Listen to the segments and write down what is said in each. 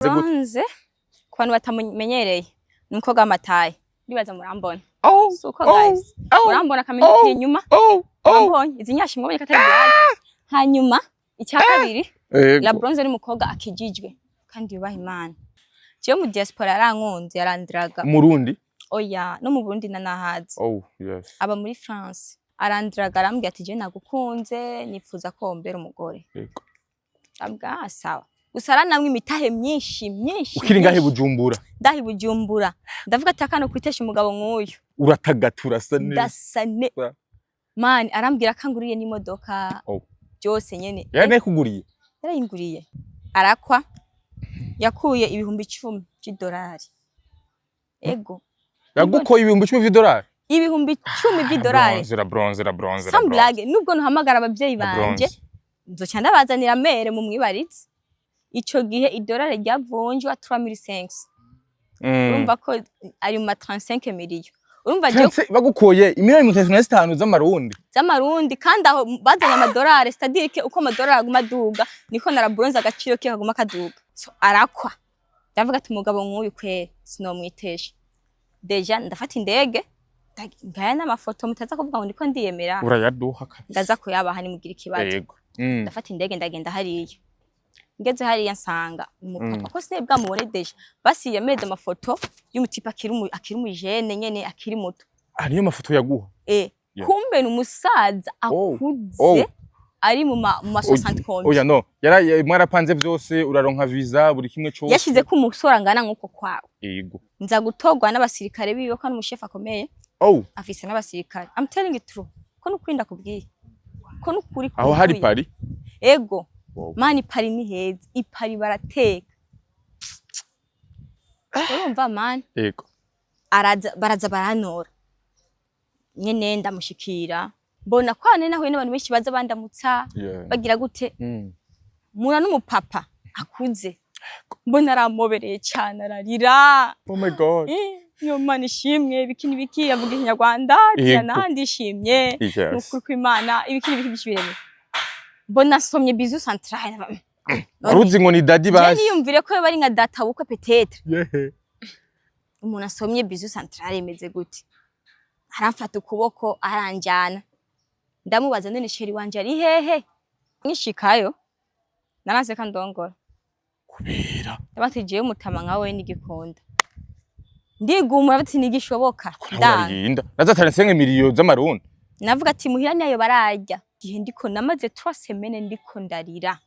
Bronze ku bantu batamenyereye n'umukobwa w'amataye ndibaza murambona suko guys murambona kamenyekeye inyuma murambonye izi nyashi mwabonye katari byaje hanyuma icya kabiri la bronze ni mukobwa akijijwe kandi yubaha Imana cyo mu diaspora yarankunze yarandiraga Murundi oya no mu Burundi nanahaze yes aba muri France arandiraga arambwira ati je nagukunze nipfuza ko mbera umugore yego abwa sawa usara namwe imitahe myinshi ukiri ngahe Bujumbura ndahi Bujumbura ndavuga ati akano kwitesha umugabo nk'uyu uratagatura sane dasane man arambwira kanguriye n'imodoka byose nyene yane kuguriye yarayinguriye arakwa yakuye ibihumbi 10 $10 ego yagukoye ibihumbi 10 $10 ibihumbi 10 $10 bronze samblage nubwo ntuhamagara abavyeyi banje nzoca ndabazanira mere mu mwibaritse ico gihe idolari ryavunjwa 3500 urumva ko ari mu 35 million urumva je bagukoye imiliyoni 35 z'amarundi kandi aho bazanye amadolari c'est-à-dire uko amadolari aguma duga niko na bronze agaciro ke kaguma kaduga so arakwa ndavuga ati umugabo nk'uyu kwere sinomwitesha deja ndafata indege ngaya n'amafoto mutaza kuvuga ngo ndiko ndiyemera urayaduha ndaza kuyabaha ni mugira ikibazo ndafata indege ndagenda hariya ngeze hariya nsanga umupapa ko sinebwa mubone deja basi yameze amafoto y'umutipa akiri umujene nyene akiri muto ariyo mafoto yaguha kumbe n'umusaza akuze ari mu ma 60 konti oya no mwarapanze vyose uraronka visa buri kimwe cyo yashize ko umusora ngana nkuko kwawe yego nza gutogwa n'abasirikare biyo ko n'umushefa akomeye afise n'abasirikare I'm telling you true ko nukwinda kubwiye ko nukuri aho hari Paris ego mani Paris ni heza ipari barateka urumva man ego baraza baranora nyene ndamushikira mbona kwane nahuye n'abantu benshi baza bandamutsa bagira gute mura n'umupapa akuze mbona aramobereye cyane ararira oh my god yo mani shimwe bikini biki yavuga ikinyarwanda nandi shimye n'ukuri kw'Imana ibikini bishibireme mbona somye bizu central uruzi ngo ni daddy baje yiyumvire ko bari nka data bukwe peut-être umuntu asomye bizu central imeze gute arafata ukuboko aranjana ndamubaza none sheri wanje ari hehe nishikayo naranse kandongora kubera abatigiye mutama nkawe n'igikunda ndigumura bati nigishoboka ndanda nazatane 5 miliyoni z'amarundi navuga ati muhira nayo bararya gihe ndiko namaze 3 semaines ndiko ndarira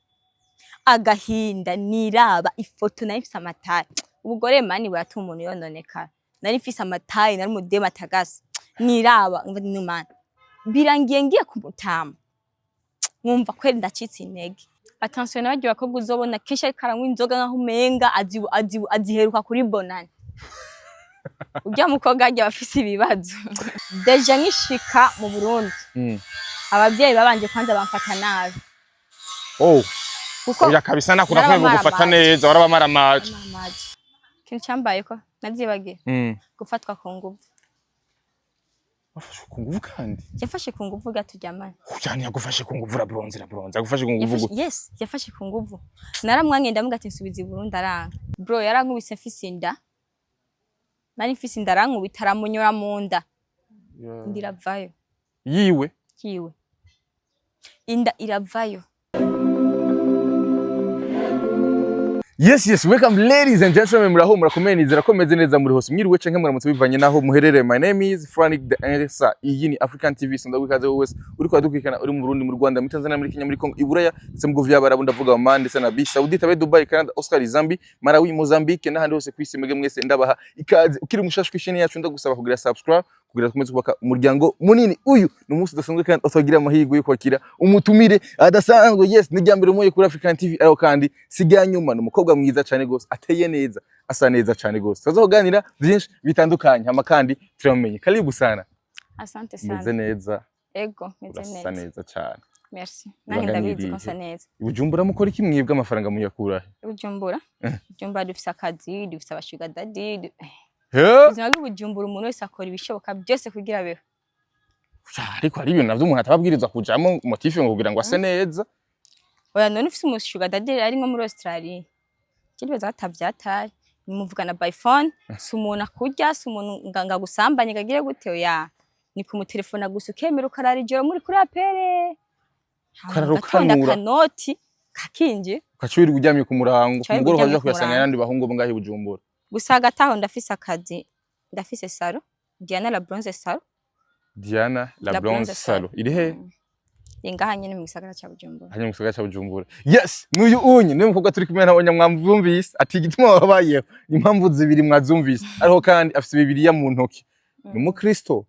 agahinda niraba ifoto nayo ifise amataye ubugore mani buratuma umuntu yononeka nari ifise amataye nari mudema tagasi niraba n'umana birangiye ngiye kumutama mwumva kweri ndacitse intege attention n'abandi bakobwa uzobona kesha ariko aranywa inzoga nkaho umenga aziheruka kuri bonane ujya mukobwa ajya bafise ibibazo deja nkishika mu Burundi abavyeyi babanje kwanza bamfata nabi kuko yakabisa nakura kwe gufata neza warabamara amaji kintu cyambaye ko nazibagiye gufatwa ku nguvu wafashe ku nguvu kandi yafashe ku nguvu gatujyamana cyane yagufashe ku nguvu bronze yagufashe ku nguvu yes yafashe ku nguvu naramwange ndamuga ati nsubiza i Burundi aranga bro yarankubise mfise inda nari mfise inda arankubita aramunyora mu nda ndiravayo yiwe inda iravayo. Yes, welcome ladies and gentlemen, muraho murakomeye nizera ko meze neza muri hose mwiriwe canke muramutse bivanye naho muherereye. My name is Frank the Answer. Iyi ni African TV, sonda gwikaze wese uri kwa dukwikana uri mu Burundi, mu Rwanda, muri Tanzania, muri Kenya, muri Congo, Iburaya, ndetse mu Govya Barabu ndavuga Oman ndetse na Bi Saudi, tabe Dubai, Canada, Oscar, Zambia, Malawi, Mozambique n'ahandi hose kwisi mwege mwese ndabaha ikaze. Ukiri umushashwe isheni yacu ndagusaba kugira subscribe kugira tukomeze kubaka umuryango munini. Uyu ni umunsi udasanzwe kandi utagira amahirwe yo kwakira umutumire adasanzwe. Yes, ni ryambere umuye kuri African TV, ariko kandi sijya nyuma n'umukobwa mwiza cyane gose, ateye neza, asa neza cyane gose. Tuzoganira byinshi bitandukanye, hama kandi turamenye. Karibu sana. Asante sana. Meze neza. Ego, meze neza. Asa neza cyane. Merci. Nange ndabizi ko asa neza. Bujumbura mukora iki mwebwe amafaranga muyakura? Bujumbura? Bujumbura dufise akazi, dufise abashuga daddy. Ubuzima bw'Ubujumbura umuntu wese akora ibishoboka byose kugira beho. Ariko hari ibintu navyo umuntu atababwirizwa kujamo motive ngo kugira ngo ase neza. Oya none ufise umushuga daddy ari nko muri Australia. kindi baza batavyatari nimuvugana by phone si umuntu akurya si umuntu nganga gusambanye gagire gute oya ni kumutelefona gusa ukemera ukarara ijoro muri kuri apere kararukanura kanoti kakinje ukacubira uryamye ku murango ku mugoro ukaja kuyasanga yandi bahungu bo ngahi Bujumbura gusa gataho ndafise akazi ndafise salo Diana la Bronze salo Diana la Bronze salo iri he ingaha nyene mu gisagara ca Bujumbura hanyuma mu gisagara ca Bujumbura yes n'uyu unye niwe mukobwa turi kumwe nabonye mwamvumvise ati igituma wabayeho impamvu zibiri mwazumvise ariko kandi afise bibiriya mu ntoki ni umukristo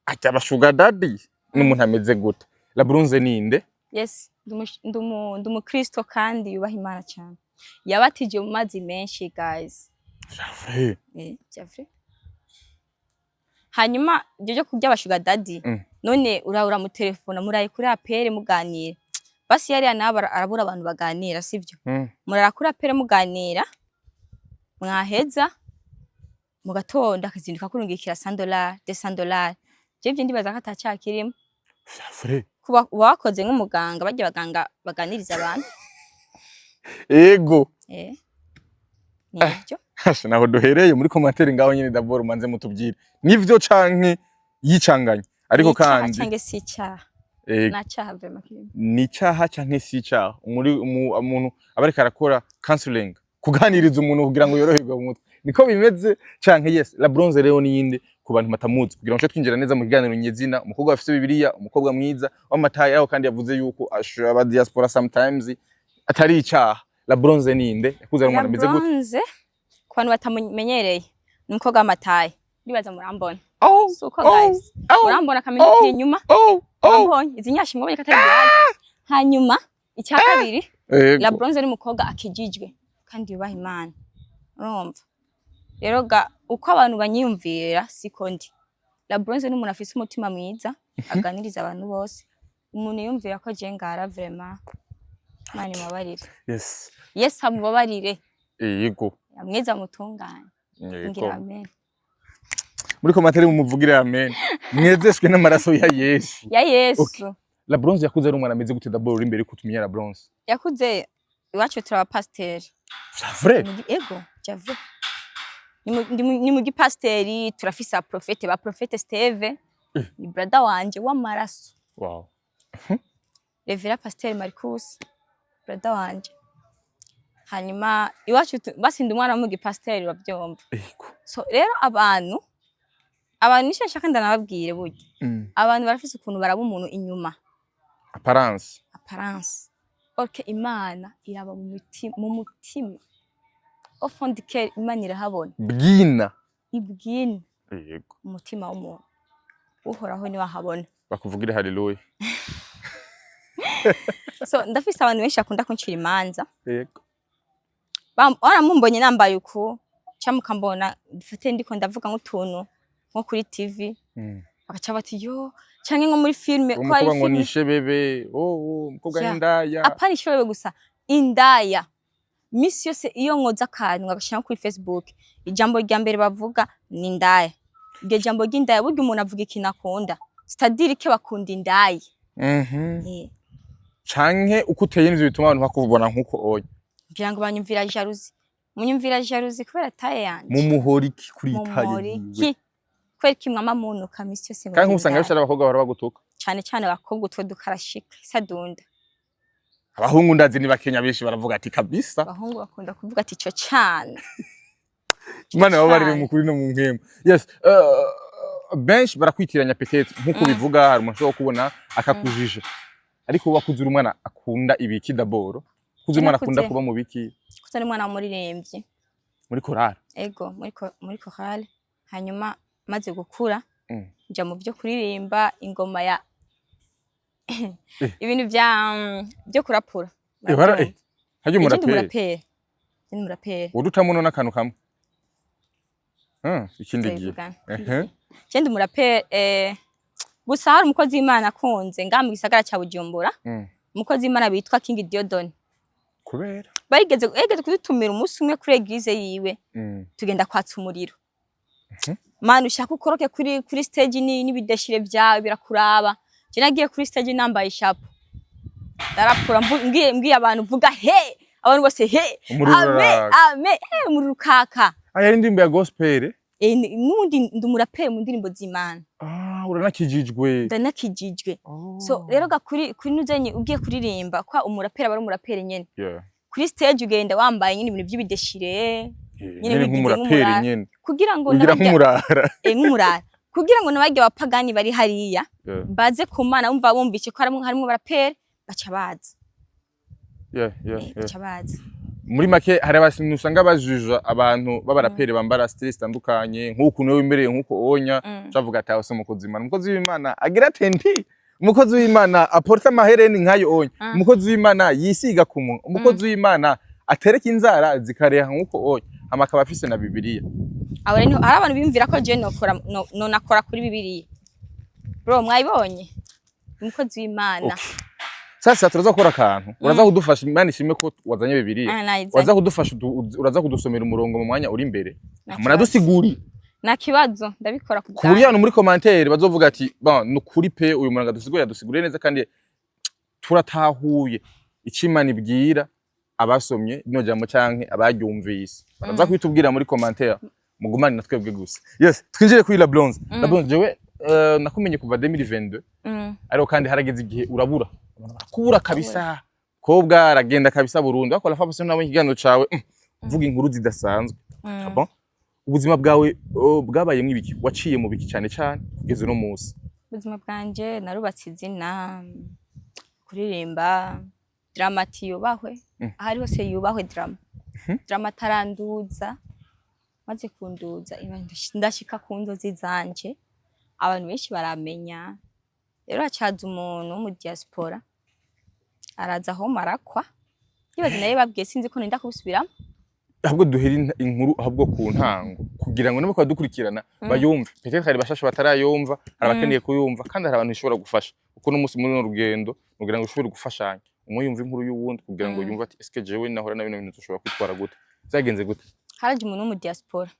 ati abashuga daddy n'umuntu ameze gute la Bronze ninde yes ndumu Kristo kandi yubaha Imana cyane yabatije mu mazi menshi guys Javre Javre hanyuma byo kurya abashuga daddy none urahura mu telefone muraye kuri apere muganira basi yari anaba arabura abantu baganira sivyo murara kuri apere muganira mwaheza mu gatondo akazinduka kurungikira $100 $200 je ndibaza ko atacakirimo Javre kuba wakoze nk'umuganga bajya baganga baganiriza abantu ego nivyo hasha naho duhereye muri commentaire ngaho nyene d'abord manze mutubwire nivyo canke yicanganye ariko kandi canke si cyaha na cyaha vraiment ni cyaha canke si cyaha umuntu abareka arakora counseling kuganiriza umuntu kugira ngo yoroherwe mu mutwe niko bimeze canke yes la Bronze rero niyinde ku bantu matamuzi kugira ngo twinjira neza mu kiganiro nyezina umukobwa afite bibiriya umukobwa mwiza w'amataye aho kandi yavuze yuko ashaba diaspora sometimes atari icyaha la Bronze ninde yakuzana umuntu ameze gute Bronze ku bantu batamenyereye n'umukobwa w'amataye ndibaza murambona suko guys murambona kamenya kiri inyuma murambonye izi nyashi mwabonye katari byaje hanyuma icya kabiri la Bronze ni umukobwa akijijwe kandi yubaha Imana urumva rero uko abantu banyiyumvira siko ndi la Bronze n'umuntu afise umutima mwiza aganiriza abantu bose umuntu yumvira ko je ngara vraiment mani mabarire yes amubabarire yego amweza mutunganye ngira amen muri commentaire mumuvugire amen mwezeshwe n'amaraso ya Yesu okay. la Bronze yakuze ari umwana ameze gute d'abord imbere ko tumenyera la Bronze yakuze iwacu turaba pasteur Javre ego Javre ni mu gipasteri turafisa profete ba profete Steve ni brother wanje w'amaraso wow Revera Pasteur Marcus brother wanje hanyuma iwacu basinda umwana mu gipasteri wabyomba so rero abantu nishaka kandi nababwire buryo abantu barafise ukuntu baraba umuntu inyuma apparence okay Imana iraba mu mutima au fond du cœur Imana irahabona bwina yego umutima w'umuntu uhoraho ni wahabona bakuvugire haleluya so ndafise abantu benshi akunda kuncira imanza yego mumbonye nambaye uko cyamuka mbona dufite ndiko ndavuga nk'utuntu nko kuri TV bagaca bati yo canke nko muri filme ko ari ngo nishe bebe mukobwa indaya apana ishobebe gusa indaya misi yose iyo nkoza akantu agashira kuri Facebook ijambo rya mbere bavuga ni indaya iryo jambo ry'indaya burya umuntu avuga ikintu akunda c'est-à-dire que bakunda indaya canke uko uteye n'ivyo bituma abantu bakubona nkuko oya kugira ngo banyumvira jalousie munyumvira jalousie kubera taye yanje mumuhora iki kuri taye kwera kimwama muntu kamisi yose kandi usanga bishara abakobwa bara bagutuka cyane abakobwa utwo dukarashika sadunda abahungu ndazi ni bakenya benshi baravuga ati kabisa abahungu bakunda kuvuga ati cyo cyane Imana babarire mukuri no mu nkema yes benshi barakwitiranya peut-être nkuko bivuga hari umuntu wo kubona akakujije ariko wakuzura umwana akunda ibiki d'abord kuzura umwana akunda kuba mu biki kuzura umwana muririmbyi muri chorale ego muri chorale hanyuma maze gukura nja mu byo kuririmba ingoma ya ibintu byo kurapura hajye murapere udutamuno n'akantu kamwe ikindi gihe cyende murapere gusa hari umukozi w'Imana akunze ngamu gisagara cya Bujumbura umukozi w'Imana bitwa King Diodon kubera barigeze kudutumira umunsi umwe kuri eglise yiwe tugenda kwatsa umuriro manu ushaka ukoroke kuri stage n'ibidashire byawe birakuraba je nagiye kuri stage nambaye ishapo darapura mbwiye abantu vuga he abantu bose he ame umurukaka aya indimbo ya gospel nundi ndumurapere mu ndirimbo z'Imana uranakijijwe ndanakijijwe so rero kuri nuzenye ugiye kuririmba kwa umurapere bari umurapere nyene kuri stage ugenda wambaye nyine ibintu by'ibideshire nyene nk'umurapere nyene kugira ngo nk'umurara kugira ngo nabajye bapagani bari hariya baze kumana bumva bumvise ko harimo barapere baca baza baca baza muri make hari abasintu usanga bajuja abantu b'abarapere bambara style zitandukanye nk'uko niwe wimbereye nk'uko onya cavuga ati awose umukozi w'Imana umukozi w'Imana agira tenti umukozi w'Imana aporta amahereni nkayo onya umukozi w'Imana yisiga kumu umukozi w'Imana atereka inzara zikareha nk'uko onya amakaba afise na Bibiliya aho rero hari abantu bimvira ko je nakora kuri Bibiliya bro mwayibonye umukozi w'Imana sasa turaza gukora akantu uraza kudufasha Imana ishime ko wazanye Bibiliya uraza kudufasha uraza kudusomera umurongo mu mwanya uri imbere muradusiguri na kibazo ndabikora ku buryo hano muri commentaire bazovuga ati bon nukuri pe uyu muranga dusigurire neza kandi turatahuye icimana ibwira abasomye bino jambo canke abaryumvise baraza kwitubwira muri commentaire mugumane natwebwe gusa yes twinjire kuri la bronze jewe nakumenye kuva 2022 ariko kandi harageze igihe urabura kubura kabisa kobwa aragenda kabisa Burundi akora fa nabo ikiganiro cawe uvuga inkuru zidasanzwe bon ubuzima bwawe bwabaye mwibiki waciye mu biki cyane kugeze no munsi ubuzima bwanje narubatse izina kuririmba dramati yubahwe ahari hose yubahwe drama taranduza maze kunduza ndashika ku nzozi zanje abantu benshi baramenya rero hacaza umuntu mu diaspora araza aho marakwa yibaze naye babwiye sinzi ko nenda kubisubiramo ahubwo duhera inkuru ahubwo ku ntango kugira ngo nabo dukurikirana bayumve peut-être hari bashasha batarayumva arabakeneye kuyumva kandi hari abantu bishobora gufasha uko no musi muri no rugendo kugira ngo ushobore gufashanya umwe yumva inkuru y'uwundi kugira ngo yumve ati eske jewe nahora na bino bintu dushobora kwitwara gute zagenze gute haraje umuntu mu diaspora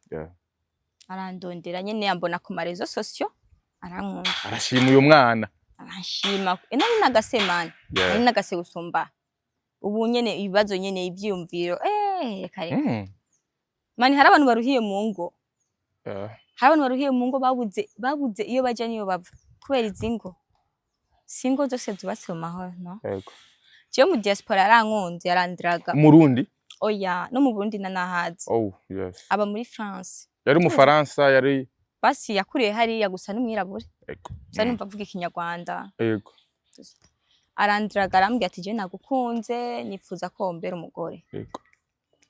arandondera nyene yambona ku marezo sociaux arankunda arashima uyo mwana arashima nari nagasemana nari nagase usumba ubu nyene ibibazo nyene ivyumviro kare mani hari abantu baruhiye mu ngo hari abantu baruhiye mu ngo babuze iyo baje niyo bava kubera izingo singo zose zubatse mu mahoro no yego je mu diaspora arankunze yarandiraga Murundi oya no mu Burundi nanahaze yes aba muri France yari mu Faransa yari basi yakuriye hariya gusa n'umwirabure yego numva avuga ikinyarwanda yego arandiraga arambwira ati je nagukunze nifuza ko wombera umugore yego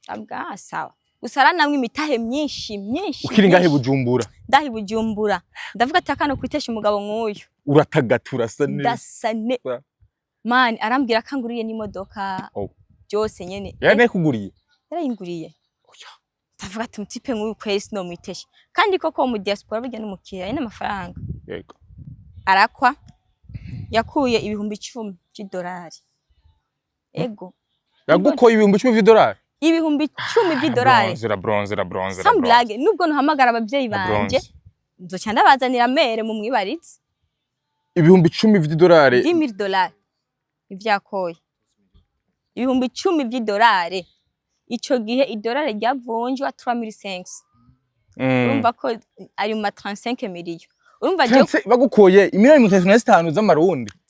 abwa sawa gusa aranamwe imitahe myinshi ukiri ngahe Bujumbura ndahi Bujumbura ndavuga ati akano kwitesha umugabo nk'uyu uratagatura sane dasane man arambwira kanguriye n'imodoka byose nyene yane kuguriye yarayinguriye ndavuga ati mutipe nk'uyu kwese no mwitesha kandi koko mu diaspora burya n'umukiriya ine amafaranga yego arakwa yakuye ibihumbi 10 by'idolari ego yagukoye ibihumbi 10 by'idolari ibihumbi 10 by'idolari bronze samblage nubwo ntuhamagara abavyeyi banje nzoca ndabazanira mere mu mwibarize ibihumbi 10 by'idolari $10,000 ivyakoye ibihumbi 10 by'idolari ico gihe idolari ryavunjwa 3500 urumva ko ari mu 35 million urumva je bagukoye imiliyoni 35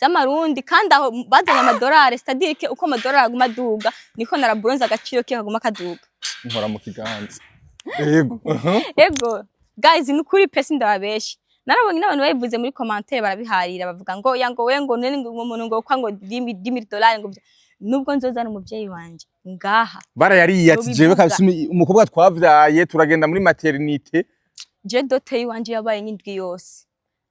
z'amarundi kandi aho bazanye amadolari c'est-à-dire uko amadolari aguma duga niko na bronze agaciro ke kaguma kaduga nkora mu kiganza yego yego guys nukuri pesi ndababeshi narabonye n'abantu bayivuze muri commentaire barabiharira bavuga ngo yango we ngo nene ngo umuntu ngo kwa ngo $10,000 ngo nubwo nzozana umuvyeyi wanje ngaha barayariye ati jewe kabisa umukobwa twavyaye turagenda muri maternité je doteye wanje yabaye nk'indwi yose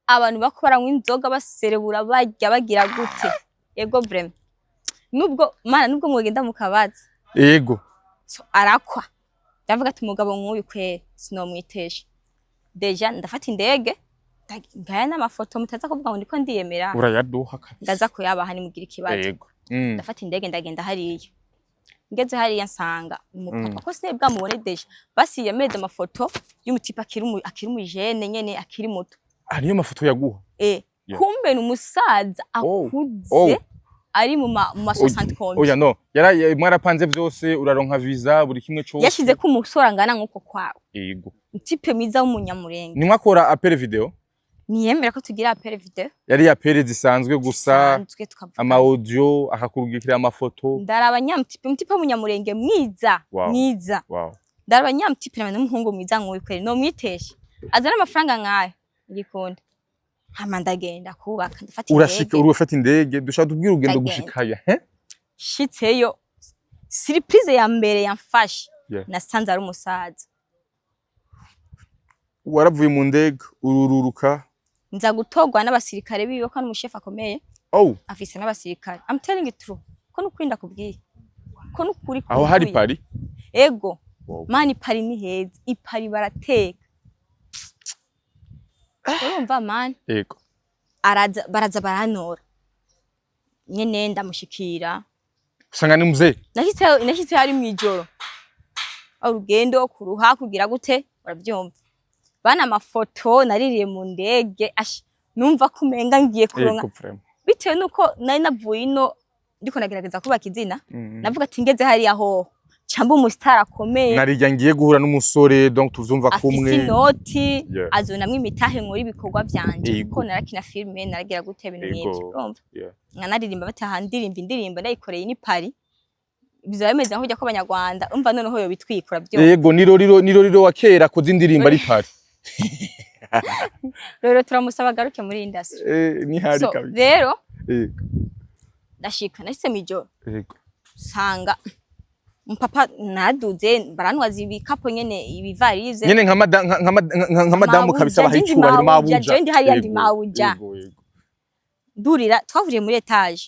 abantu bakora nk'inzoga baserebura bajya bagira gute yego vraiment nubwo mwegenda mukabaza yego so arakwa ndavuga ati umugabo nk'uyu kwe sinomwitesha deja ndafata indege ngaya n'amafoto mutaza kuvuga ngo ndiko ndiyemera urayaduha ndaza kuyabaha ni mugira ikibazo yego ndafata indege ndagenda hariya ngeze hariya nsanga umupapa ko se bwamubone deja basi yameze amafoto y'umutipa akiri mu jene nyene akiri muto ariyo mafoto yaguha kumbe n'umusaza akuze ari mu ma 60 kombi. Oya no, mwarapanze vyose uraronka visa buri kimwe cyose. Yashize ko umusore angana nkuko kwawe. Yego. Type mwiza w'umunyamurenge. Nimwakora appel video? Niyemera ko tugira appel video. Yari appel zisanzwe gusa ama audio akakurugikira amafoto. Ndaraba nyamtipe w'umunyamurenge mwiza. Mwiza. Wow. Ndaraba nyamtipe n'umuhungu mwiza nk'uyu kweri no mwiteshe. Azana amafaranga nkayo. Igikunda. Hama ndagenda kubaka ndafata indege. Urashika urufata indege dushaka tubwira urugendo gushikaya shitseyo surprise ya mbere yamfashe nasanze ari umusaza. Waravuye mu ndege urururuka nza gutogwa n'abasirikare biwe ko n'umushefa akomeye afise n'abasirikare. I'm telling you true ko nukurinda kubwiye ko nukuri aho hari Paris ego mani Paris ni heza ipari barateka urumva man ego baraza baranora nyene ndamushikira sanga ni muzee nashitse hari mwijoro urugendo kuruha kugira gute uravyumva bana amafoto naririye mu ndege numva kumenga ngiye kuronka bitewe nuko nari navuye ino ndiko nagerageza kubaka izina navuga ati ngeze hari aho chamba umustar akomeye narijya ngiye guhura n'umusore donc tuvyumva kumwe afite inoti azonamwe imitahe nkora ibikorwa byanje kuko narakina filme naragira gute ibintu nk'ibyo urumva nkanaririmba batahandirimba indirimbo ndayikoreye ni Paris bizaba bimeze nko kujya kw'abanyarwanda umva noneho yo bitwikura byo yego niroriro wa kera ko zindirimba ari Paris rero turamusaba garuke muri industry ni hari kabisa rero ndashika nahise mijoro sanga mpapa naduze baranwaza ibikapo nyene ibivarize nyene nka madamu kabisa bahicubahira mabuja je hari yandi mabuja durira twavuriye muri etage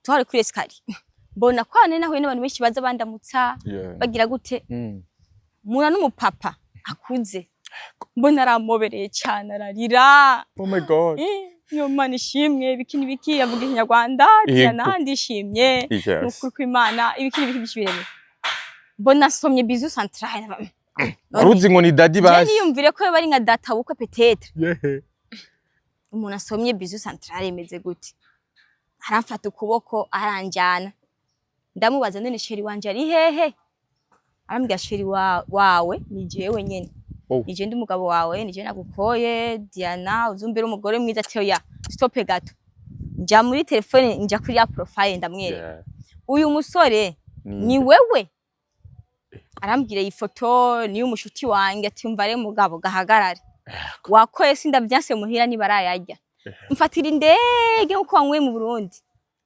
twari kuri escalier mbona kwane naho n'abantu benshi baza bandamutsa bagira gute mura n'umupapa akuze mbona aramobereye cyane ararira oh my god yo mani shimwe bikini biki yavuga inyarwanda cyana ndishimye n'ukuri kw'Imana ibikini bishibiranye mbona somye bizu central aruzi ngo ni daddy baje niyumvire ko bari nka data bukwe peut-être umuntu asomye bizu central imeze gute aramfata ukuboko aranjana ndamubaza none sheri wanje ari hehe arambwira sheri wawe ni jewe nyene nije ndi mugabo wawe nije nagukoye Diana uzumbira umugore mwiza ati ya stop gato nja muri telefone nja kuri ya profile ndamwereka uyu musore ni wewe arambwira iyi foto ni umushuti wanjye ati umvare mugabo gahagarare wakoye sindavyanse muhira ni barayajya mfatira indege uko wanwe mu Burundi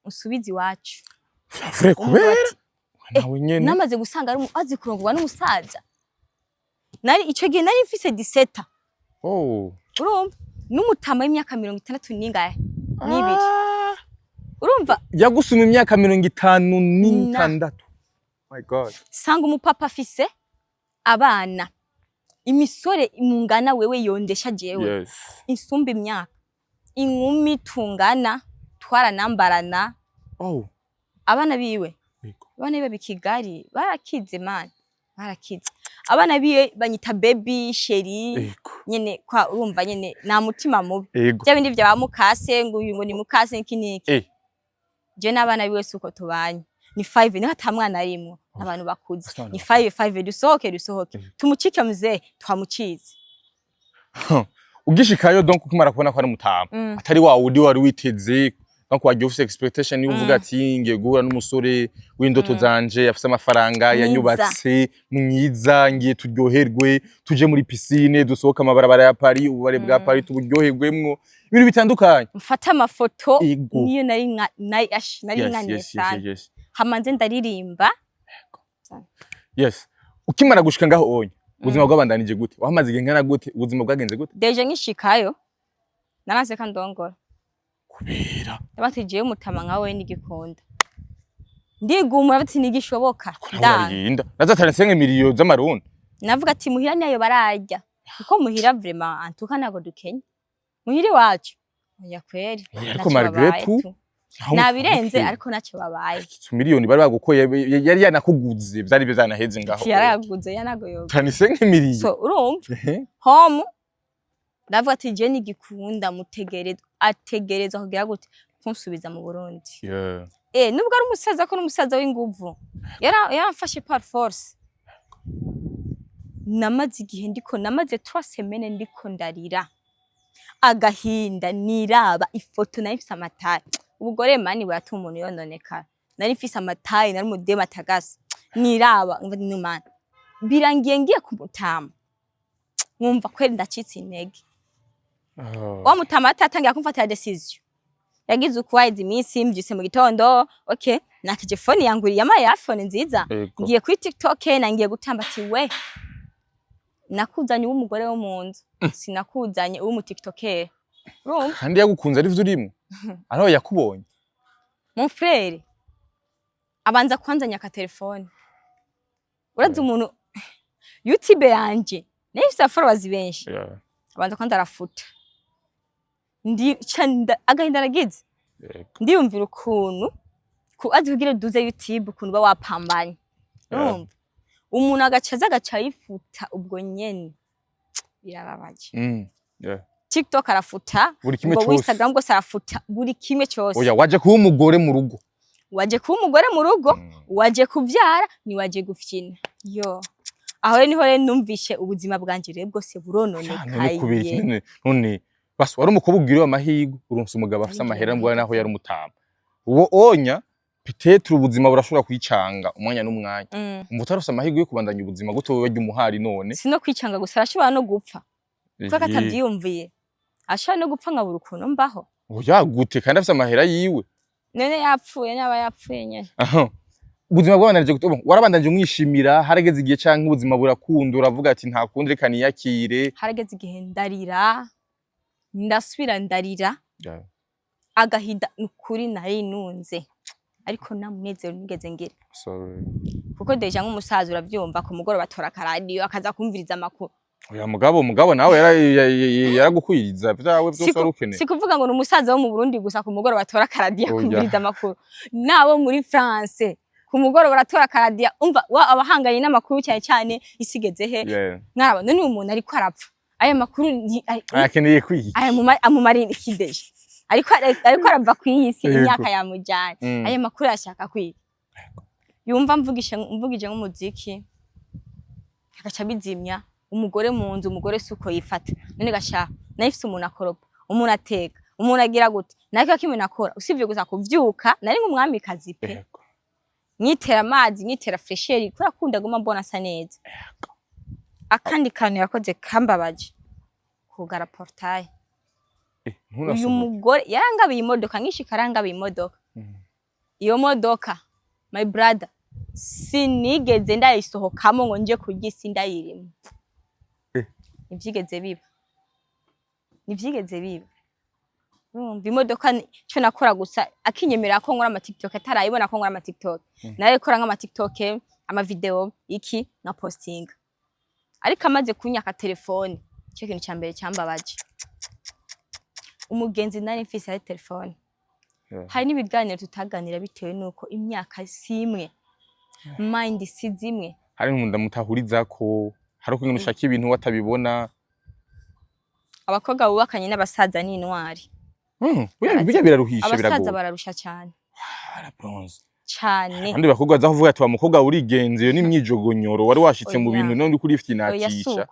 usubizi wacu frère kubera nawe nyene namaze gusanga ari azi kurongwa n'umusaza nari ico gihe nari mfise 17 urumva n'umutama y'imyaka 60 ningaye nibiri urumva yagusuma imyaka 56 my god sanga umupapa afise abana imisore imungana wewe yondesha jewe insumba imyaka inkumi tungana twaranambarana abana biwe bikigari barakize man barakize abana biwe banyita baby sheri nyene kwa urumva nyene na mutima mubi bya bindi bya bamukase ngo uyu ngo ni mukase kiniki je nabana biwe suko tubanye ni 5 ni hata mwana arimwo abantu bakuze ni 5 dusohoke tumucike mzee twamucize ugishikayo donc kumara kubona ko ari mutama atari wa udi wari witeze donc wagiye ufite expectation ni uvuga ati ngiye guhura n'umusore w'indoto zanje afite amafaranga yanyubatse mwiza ngiye turyoherwe tuje muri piscine dusohoka amabarabara ya Paris ubare bwa Paris tuburyoherwemwo ibintu bitandukanye mfata amafoto niyo nari nkanye sana hamanze ndaririmba ukimara gushika ngaho onye ubuzima bw'abandanije gute wahamaze ingana gute ubuzima bwagenze gute deje nkishikayo naranze kandongora kubera abatigiye umutama nkawe n'igikunda ndigumura bati nigishoboka ndanda nazatara 5 miliyoni z'amarundi navuga ati muhira nayo barajya kuko muhira vraiment antuka nago dukenya muhiri wacu oya kweri ariko malgré tout nabirenze ariko nacyo babaye miliyoni bari bagukoye yari yanakuguze byari bizanaheze ngaho yaraguze yanago yo tani 5 miliyoni so urumva home ndavuga ati je n'igikunda mutegereza ategereza kugira gute kunsubiza mu Burundi nubwo ari umusaza ko n'umusaza w'inguvu yaramfashe par force. Namaze igihe namaze 3 semaines ndiko ndarira agahinda niraba ifoto nayo ifise amataye. Ubugore mani bwatuma umuntu yononekara. Nari mfise amataye nari mudema atagase niraba numana birangiye ngiye kumutama nkumva kweli ndacitse intege. Wa mutama atatangiye kumfatira decision yagize ukwaidi iminsi mbyise mu gitondo. Okay, nakije phone yanguriye ama iPhone nziza ngiye kuri TikTok nangiye gutamba ati we nakuzanye umugore wo munzu sinakuzanye uwo mu TikToker. Kandi yagukunze ari vyo urimo araho yakubonye mon frère abanza kwanzanya ka telefone. Urazi umuntu YouTube yanje nifisa followers benshi abanza kwanza arafuta ndi chanda agahinda nagize ndiyumvira ukuntu azi kugira duze YouTube ukuntu ba wapambanye. Urumva umuntu agaca yifuta ubwo nyene birababaje. TikTok arafuta ubwo Instagram bwo arafuta buri kimwe cyose. Oya waje kuba umugore mu rugo, waje kuba umugore mu rugo, waje kuvyara ni waje gufyina. Yo aho niho rero numvishe ubuzima bwanje rero bwose burononekaye. None basi wari umukobwa ugiriwe amahirwe urumva umugabo afite amahera mbwa naho yari umutama. Uwo onya peut-être ubuzima burashobora kwicanga umwanya n'umwanya. Umutarose amahirwe yo kubandanya ubuzima guto wewe ry'umuhari none. Sino kwicanga gusa arashobora no gupfa. Kuko atabyiyumviye. Ashobora no gupfa nkabura ukuntu mbaho. Oya gute kandi afite amahera yiwe. None yapfuye nyaba yapfuye nyene. Ubuzima bw'abananje gutoba warabandanje umwishimira harageze igihe canke ubuzima burakunda uravuga ati nta kundi reka niyakire. Harageze igihe ndarira ndasubira ndarira agahinda nukuri nari nunze ariko namunezero nigeze ngira. Sorry. Kuko deja nk'umusaza uravyumva ku mugoro batora karadiyo akaza kumviriza amakuru. Oya mugabo nawe yaragukwiriza byawe byose warukeneye. Sikuvuga ngo n'umusaza wo mu Burundi gusa ku mugoro batora karadiyo kumviriza amakuru. Nabo muri France ku mugoro baratora karadiyo umva abahanganye n'amakuru cyane isigeze he. Nkaraba none umuntu ariko arapfa. Aya makuru akeneye kwiki. Aya amumarira ikideje. Ariko arava kwiyisi imyaka yamujanye. Aya makuru yashaka kwiki. Yumva mvugije nk'umuziki. Agaca bizimya. Umugore mu nzu umugore suko yifata none gasha nahifise umuntu akoropa umuntu ateka umuntu agira gute nako kimwe nakora usivye gusa kuvyuka nari nk'umwami kazi pe nyitera amazi nyitera fresheri kura kunda guma mbona sa neza. Akandi kantu yakoze kambabaje kugara portail. Uyu mugore yarangabiye imodoka nkishikaranga imodoka. Iyo modoka my brother sinigeze ndayisohokamo ngo nje kugisi ndayirimo. Nivyigeze biba. Imodoka cyo nakora gusa akinyemera ko nkora ama TikTok atarayibona ko nkora ama TikTok. Nare kora nk'ama TikTok ama video iki na posting. Ariko amaze kunyaka telefone cyo kintu cyambere cyambabaje. Umugenzi nari mfise ari telefone. Hari nibiganiro tutaganira bitewe nuko imyaka simwe. Mind si zimwe. Hari nkunda mutahuriza ko haruko ngene ushaka ibintu watabibona. Abakobwa bubakanye n'abasaza ni intwari. Bijya biraruhisha birago. Abasaza bararusha cyane. La bronze. Cyane. Kandi bakobwa zavuga ati wa mukobwa urigenze yo n'imyijogonyoro wari washitse mu bintu none kuri ifite inatisha.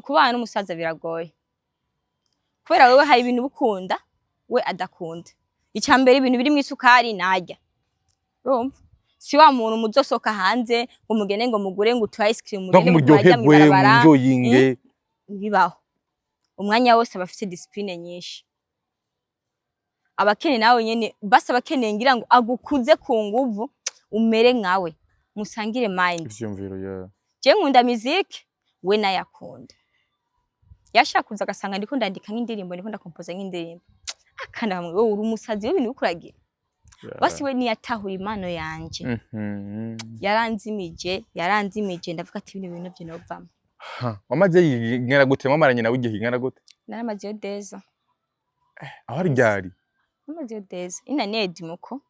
Kubana n'umusaza biragoye. Kubera wewe hari ibintu bukunda we adakunda. Icyambere ibintu biri mu isukari najya. Urumva? Si wa muntu muzosoka hanze ngo mugene ngo mugure ngo tu ice cream mugene ngo ajya mu barabara. Bibaho. Umwanya wose abafite discipline nyinshi. Abakene nawe nyene basa bakeneye ngira ngo agukuze ku nguvu umere nkawe musangire mind. Ivyumviro ya. Je nkunda music we nayakunda. Yashakuza agasanga ndiko ndandika nk'indirimbo ndiko ndakompoza nk'indirimbo. Akana mwe uri umusazi w'ibintu bikuragira. Basi we niyatahura impano yanje. Yaranzimije ndavuga ati ibintu byo novamo. Wamaze yingera gute mwamaranye nawe igihe ingana gute? Naramaze yo deza. Aho ari ryari? Namaze yo deza. Ina nedi muko.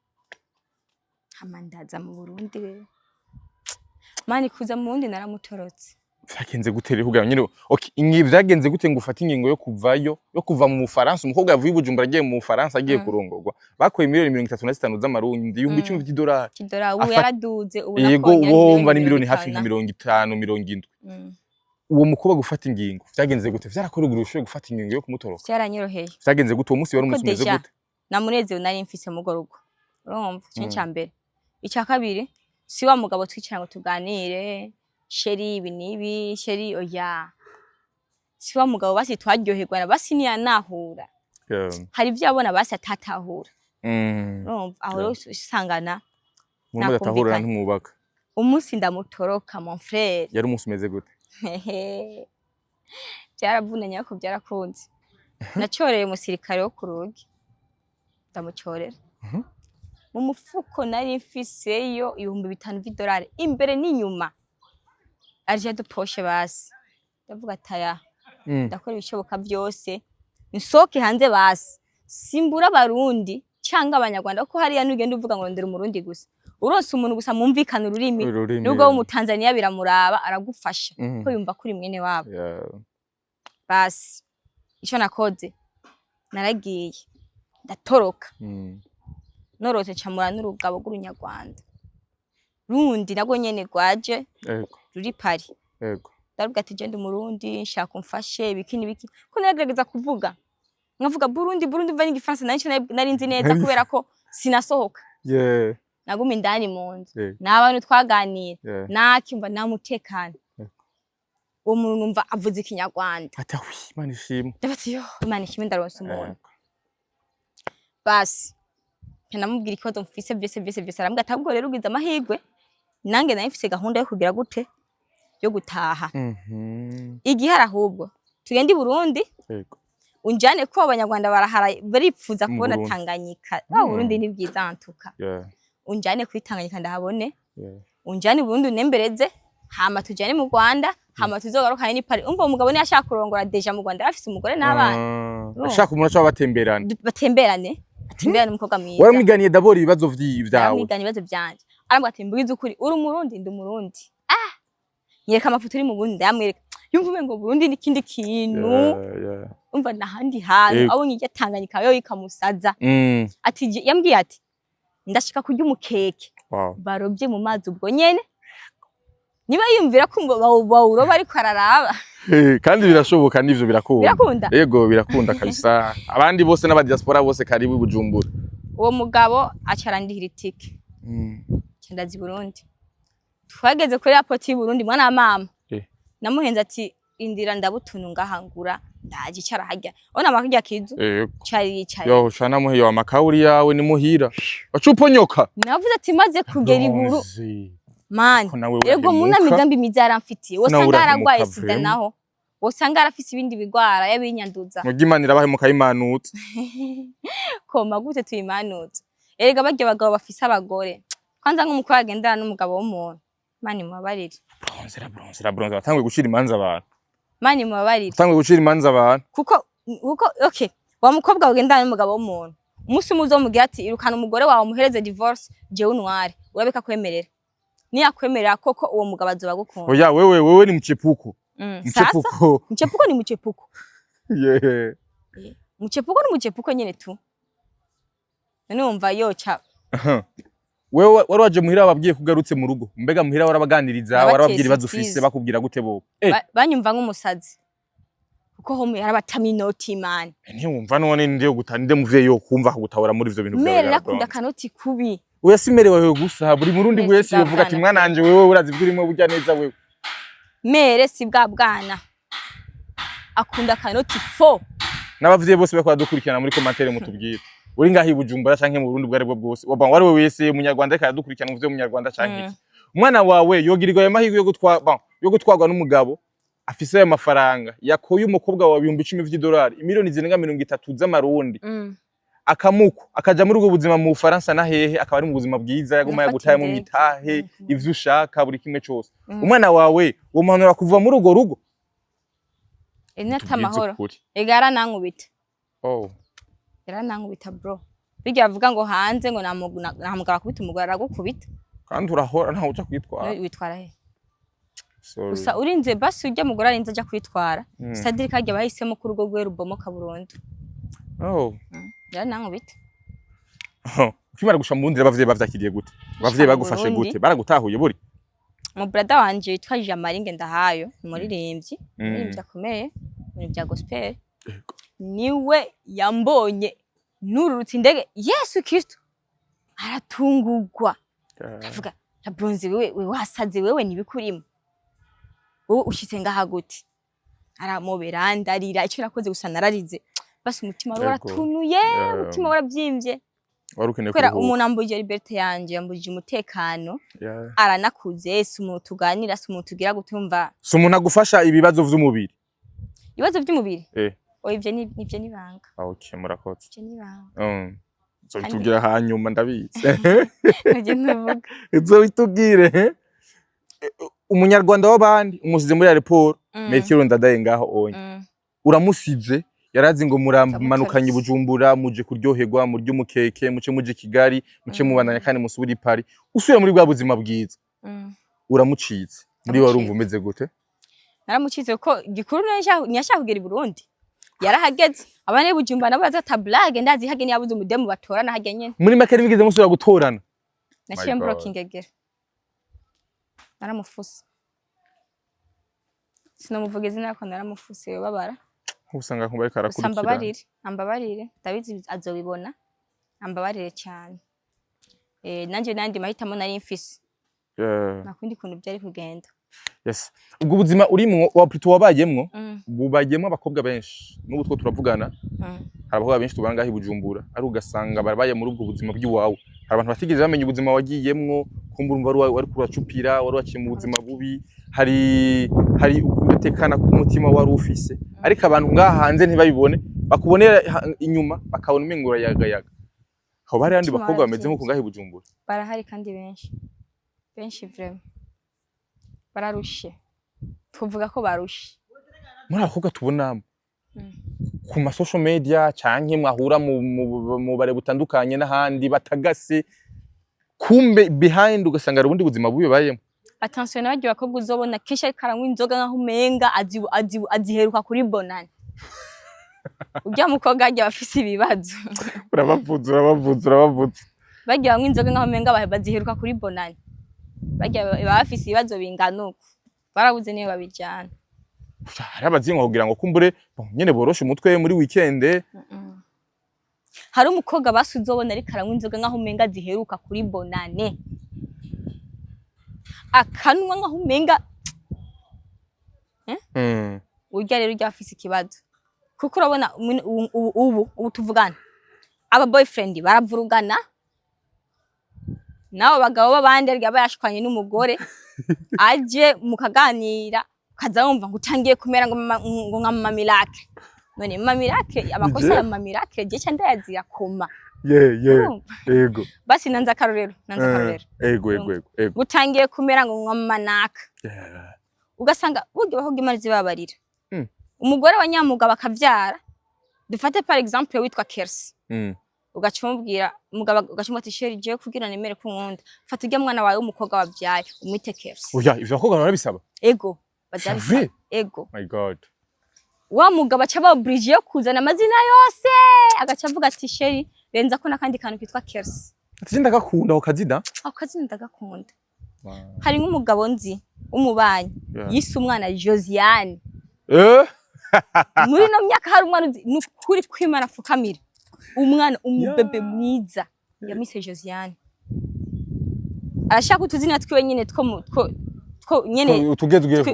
Hamandaza mu Burundi we. Mani kuza mu Burundi naramutorotse. vyagenze gute rero kugira nyine okay ingi vyagenze gute ngo ufate ingingo yo kuvayo yo kuva mu Bufaransa umukobwa yavuye Bujumbura agiye mu Bufaransa agiye kurongorwa bakoye miliyoni 35 z'amarundi ibihumbi 10 by'idolari ubu yaraduze ubu yego wumva ni miliyoni hafi nka 50 70 uwo mukobwa gufata ingingo vyagenze gute vyarakorugura ushoye gufata ingingo yo kumutoroka cyaranyoroheye vyagenze gute uwo munsi wari umunsi umeze gute namunezero nari mfise mu gorugo urumva cyo mbere icya kabiri si wa mugabo twicara ngo tuganire sheri ibi nibi sheri oya si wa mugabo basi twaryoherwa basi niya nahura hari byabona basi atatahura aho usangana mu datahura ntumubaka umunsi ndamutoroka mon frère yari umunsi umeze gute byarabunanye ko byarakunze nacoreye umusirikare wo kurugi ndamucorera mu mufuko nari mfiseyo ibihumbi 5 by'idolari imbere n'inyuma arje de poche basi ndavuga taya ndakora ibishoboka byose nsoke hanze basi simbura abarundi cyangwa abanyarwanda ko hariya nugenda uvuga ngo ndera umurundi gusa uronse umuntu gusa mumvikana ururimi nubwo wo mu Tanzania biramuraba aragufasha ko yumva kuri mwene wabo basi ico nakoze naragiye ndatoroka norose camura n'urugabo rw'urunyarwanda rundi nago nyene rwaje ruri pari ndavuga ati genda umurundi nshaka umfashe biki ko naragerageza kuvuga nkavuga Burundi mva n'igifaransa nari nzi neza kubera ko sinasohoka naguma indani mu nzu n'abantu twaganira nakimva namutekana uwo muntu numva avuze ikinyarwanda ati awi Imana ishimwe ndabati yo Imana ishimwe ndaronse umuntu basi namubwira ikibazo mfise byose arambwira ati ahubwo rero ugize amahirwe nange nari mfise gahunda yo kugira gute yo gutaha igihe arahubwo tugende i Burundi unjane ko abanyarwanda baripfuza kubona Tanganyika Burundi ni bwiza antuka unjane kuri Tanganyika ndahabone unjane Burundi unembereze hama tujane mu Rwanda hama tuzogaruka ni pari umva umugabo ni ashaka kurongora deja mu Rwanda afise umugore n'abana ashaka umuntu cyo batemberane atemberane umukobwa mwiza waramwiganiye d'abord ibibazo vyawe waramwiganiye ibibazo byanje arambwa ati mbwiza ukuri uri umurundi ndi umurundi yereka amafoto uri mu Burundi ndamwereka yumva ngo Burundi n'ikindi kintu umva nahandi hantu abonye ijya Tanganyika yo ikamusaza ati yambwiye ati ndashika kurya umukeke barobye mu mazi ubwo nyene niba yumvira ko ngo bawuroba ariko araraba kandi birashoboka nivyo birakunda yego birakunda kabisa abandi bose n'aba diaspora bose karibu Bujumbura uwo mugabo acarandihira itike ndazi Burundi twageze kuri airport y'u Burundi mwana mama namuhenze ati indira ndabutunu ngahangura ndaje carahajya ona makijya kizu cari yicaye yo shana muhe yo amakauri yawe ni muhira acuponyoka navuze ati maze kugera iburu man ego muna migambi mizara mfitiye wosanga aragwaye sida naho wosanga arafise ibindi bigwara yabinyanduza mugimanira bahe mukayimanutse koma gute tuyimanutse erega barya bagabo bafise abagore kwanza nk'umukuru agendana n'umugabo w'umuntu mani mubabarire bronze batangwe gushira imanza abantu mani mubabarire batangwe gushira imanza abantu kuko okay wa mukobwa ugendana n'umugabo w'umuntu umunsi umuzo mugira ati irukana umugore wawe muhereze divorce jewe unware urabeka kwemerera ni yakwemerera koko uwo mugabo azoba gukunda oya wewe ni mchepuko mchepuko ni mchepuko mchepuko ni mchepuko nyene tu none umva yoca wewe wari waje muhira babwiye kugarutse mu rugo mbega muhira warabaganiriza warababwira bazufise bakubwira gute bo banyumva nk'umusazi kuko ho yarabataminote man ntiwumva none ndiyo gutaninde muvye yo kumva kugutahura muri ivyo bintu byawe mere nakunda kanoti kubi oya simerewe gusa buri murundi wese yovuga ati mwana anje wewe urazi bwirimo burya neza wewe mere si bwa bwana akunda kanoti fo n'abavye bose bakora dukurikirana muri commentaire mutubwira uri ngahi Bujumbura canke mu Burundi bwari bwo bwose wari we wese umunyarwanda reka dukurikirana muvyo umunyarwanda canke umwana wawe yogirirwa ayo mahirwe yo gutwarwa n'umugabo afise ayo mafaranga yakoye umukobwa wa 10,000 vy'idolari imiliyoni zirenga 30 z'amarundi akamuko akaja muri ubwo buzima mu Faransa na hehe akaba ari mu buzima bwiza yaguma yagutaye mu mitahe ivyo ushaka buri kimwe cyose umwana wawe wo muhanura kuva muri ugo rugo inata mahoro egara nankubita era nankubita bro bigira avuga ngo hanze ngo namugara kubita umugara aragukubita kandi urahora ntaho uca kwitwara witwara he gusa urinze basi urya mugore arinze aja kwitwara sadiri kajya bahisemo ku rugo rwe rubomoka burundu. Ya nankubita ukimara gusha mu ndira bavye bavyakiriye gute bavye bagufashe gute baragutahuye buri mu brother wanje yitwa Jamaringe Ndahayo umuririmbyi akomeye muri bya gospel niwe yambonye nururutse indege Yesu Kristo aratungurwa avuga ya bronze wewe wasaze wewe nibikurimo wowe ushitse ngaha gute aramobera ndarira icyo nakoze gusa nararize basi umutima waratunuye umutima warabyimbye warukeneye kwera umuntu ambuje liberté yanje yambuje umutekano aranakuze Yesu umuntu tuganira se umuntu tugira gutumva so umuntu agufasha ibibazo vy'umubiri oya ivyo ni banga okay murakotse ivyo ni banga so tugira hanyuma ndabitse nje ntuvuga izo bitugire umunyarwanda w'abandi umusize muri airport Metero ndadaye ngaho onye uramusize yarazi ngo muramanukanye Bujumbura muje kuryoherwa mu ry'umukeke muce muje Kigali muce mubandanya kandi musubira ipari usuye muri bwa buzima bwiza uramucitse muri warumva umeze gute naramucitse ko gikuru nyashaka kugera i Burundi yarahageze abane Bujumbura nabo bazata blague ndazi hagene yabuze umudemu batorana hajya nyene muri make bigeze musubira gutorana naciye blocking egera naramufuse sinamuvuga izina ko naramufuse babara usanga nkubaye karakurikira ambabarire David azobibona ambabarire cyane nanje nandi mahitamo nari Mfise nakundi kuntu byari kugenda yes ubwo buzima urimwo waprito wabayemwo bubayemwo abakobwa benshi n'ubu two turavugana hari abakobwa benshi tubanga hi Bujumbura ari ugasanga barabaye muri ubwo buzima bw'iwawe hari abantu batigeze bamenye ubuzima wagiyemwo kumbura umva wari kuracupira wari waciye mu buzima bubi hari ukutekana ku mutima wari ufise ariko abantu ngaha hanze ntibabibone bakubonera inyuma bakabona umengura yagayaga aho bari andi bakobwa bameze nko kungahe Bujumbura barahari kandi benshi vraiment bararushe tuvuga ko barushe muri abakobwa tubonamo ku ma social media canke mwahura mu bare butandukanye n'ahandi batagase kumbe behind ugasanga ubundi buzima bubi bayemo attention n'abajye bakobwa uzobona kesha ariko aranywa inzoga nkaho umenga aziheruka kuri bonane ujya mukobwa ajya bafise ibibazo urabavuza bajya banywa inzoga nkaho umenga baziheruka kuri bonane bajya bafise ibibazo binganuko barabuze niyo babijana hari abazingo kugira ngo kumbure nyene boroshe umutwe muri weekend hari umukobwa basuzobona ariko aranywa inzoga nkaho umenga ziheruka kuri bonane akanwa nkaho umenga urya rero ryafise ikibazo kuko urabona ubu tuvugana aba boyfriend baravurugana nawo bagabo babandi arya bayashwanye n'umugore aje mukaganira kaza wumva ngo utangiye kumera ngo nka mama Miracle none mama Miracle abakosa ya mama Miracle je cyanda yazira koma ego basi nanza karorero ego utangiye kumera ngo nka mama Naka ugasanga buryo baho gimarize babarira umugore wa nyamuga bakavyara dufate par exemple witwa Kersi ugacumubwira umugabo ugacumwa ati sheri je kugira nemere ku nkunda fata ujya mwana wawe umukobwa wabyaye umwite Kersi oya ivyo bakobwa barabisaba ego bazabisaba ego my god wa mugabo aca babrige yo kuzana amazina yose agaca avuga ati sheri renza ko nakandi kantu kitwa Kersi ati ndagakunda ukazida ndagakunda hari nk'umugabo nzi umubanyi yise umwana Josiane muri no myaka hari umwana nukuri kwimana fukamira umwana umubebe mwiza yamise Josiane arashaka utuzina twiwe nyine two nyene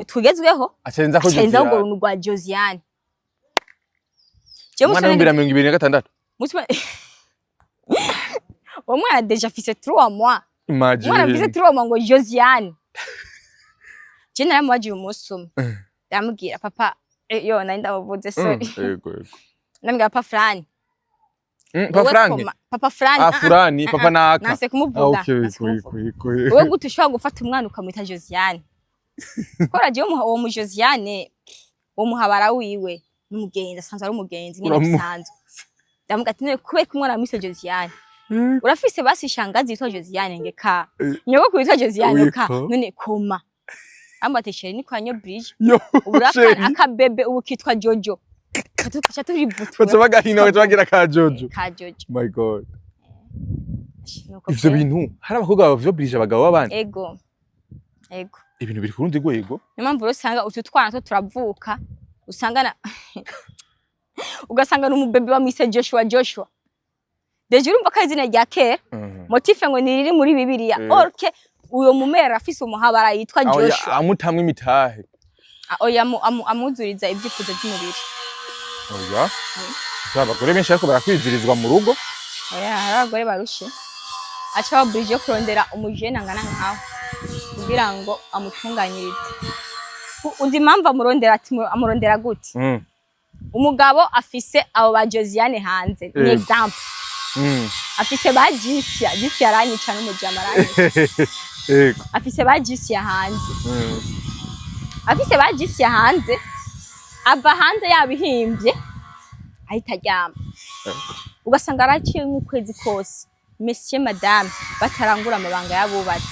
tugezweho acenza ngo runtu rwa Josiane je musana 2026 musima umwana deja fise 3 mois imagine umwana fise 3 mois ngo Josiane je naramuwaje umusuma ndamubwira papa yo naenda bavuze sorry yego namubwira papa Frani papa Frani papa Naka nase kumuvuga wewe gute ushobora gufata umwana ukamwita Josiane kora je uwo mu Josiane wo muhabara wiwe n'umugenzi asanzwe ari umugenzi nyine bisanzwe ndamubwira ati none kubera umwana amwise Josiane urafise basi shangazi yitwa Josiane ngeka nyoko kwitwa Josiane ka none koma ambate sheri ni kwa nyo bridge yo uraka akabebe ubu kitwa Jojo katukacha turivutura baca bagahina baca bagira ka Jojo my god ivyo bintu hari abakobwa bavyobrije abagabo babandi ego ibintu biri kurundi rwego nimpamvu usanga utu twana to turavuka usanga ugasanga n'umubebe bamwise Joshua deje urumva ko izina rya kera motife ngo niriri muri Bibiliya orke uyo mumera afise umuhabara yitwa Joshua amutamwe imitahe oya amuzuriza ibyifuzo by'umubiri oya abagore benshi ariko barakwizirizwa mu rugo oya hari abagore barushe acha babrije kurondera umujene angana nkaho kugira ngo amutunganyirize undi impamvu amurondera gute umugabo afise abo ba Josiane hanze ni example afise ba Jisia aranyica n'umujama aranyica afise ba Jisia hanze afise ba Jisia hanze ava hanze yabihimbye ahita aryama ugasanga araciye nk'ukwezi kose monsieur madame batarangura amabanga yabubatse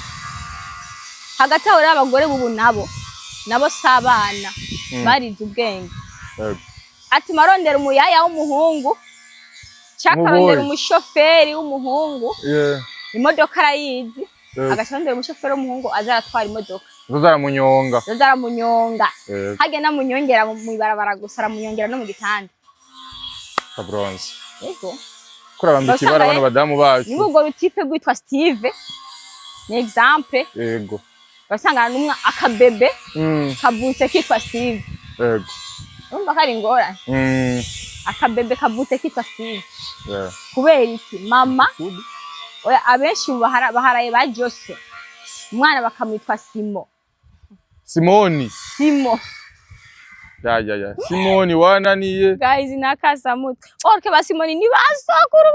hagati aho abagore bubu nabo sabana barize ubwenge ati marondera umuyaya w'umuhungu cyakarondera umushoferi w'umuhungu imodoka arayizi agashondera umushoferi w'umuhungu azaratwara imodoka zaramunyonga hage namunyongera mu ibarabara gusa aramunyongera no mu gitanda kabronze yego kurabambiki barabana badamu bacu n'ubwo rutipe gwitwa Steve ni example yego basanga numwe akabebe kabutse kitwa Steve yego umva kari ngora akabebe kabutse kitwa Steve kubera iki mama oya abenshi baharaye ba Jose umwana bakamwitwa Simoni ya Simoni wananiye guys nakasamutwe orke ba Simoni ni basokuru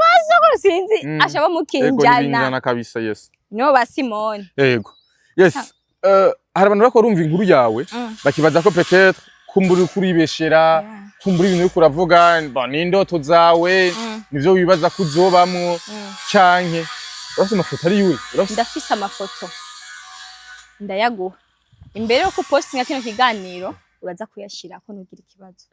sinzi ashaba mukinjana ego kabisa yes no ba Simoni yego yes hari abantu bako rumva inkuru yawe bakibaza ko peut-être kumburi kuribeshera kumburi ibintu biko uravuga n'indoto zawe nivyo wibaza kuzobamwo canke urafise amafoto ari yiwe ndafise amafoto ndayaguha imbere yo kupostinga kino kiganiro uraza kuyashira ko nugira ikibazo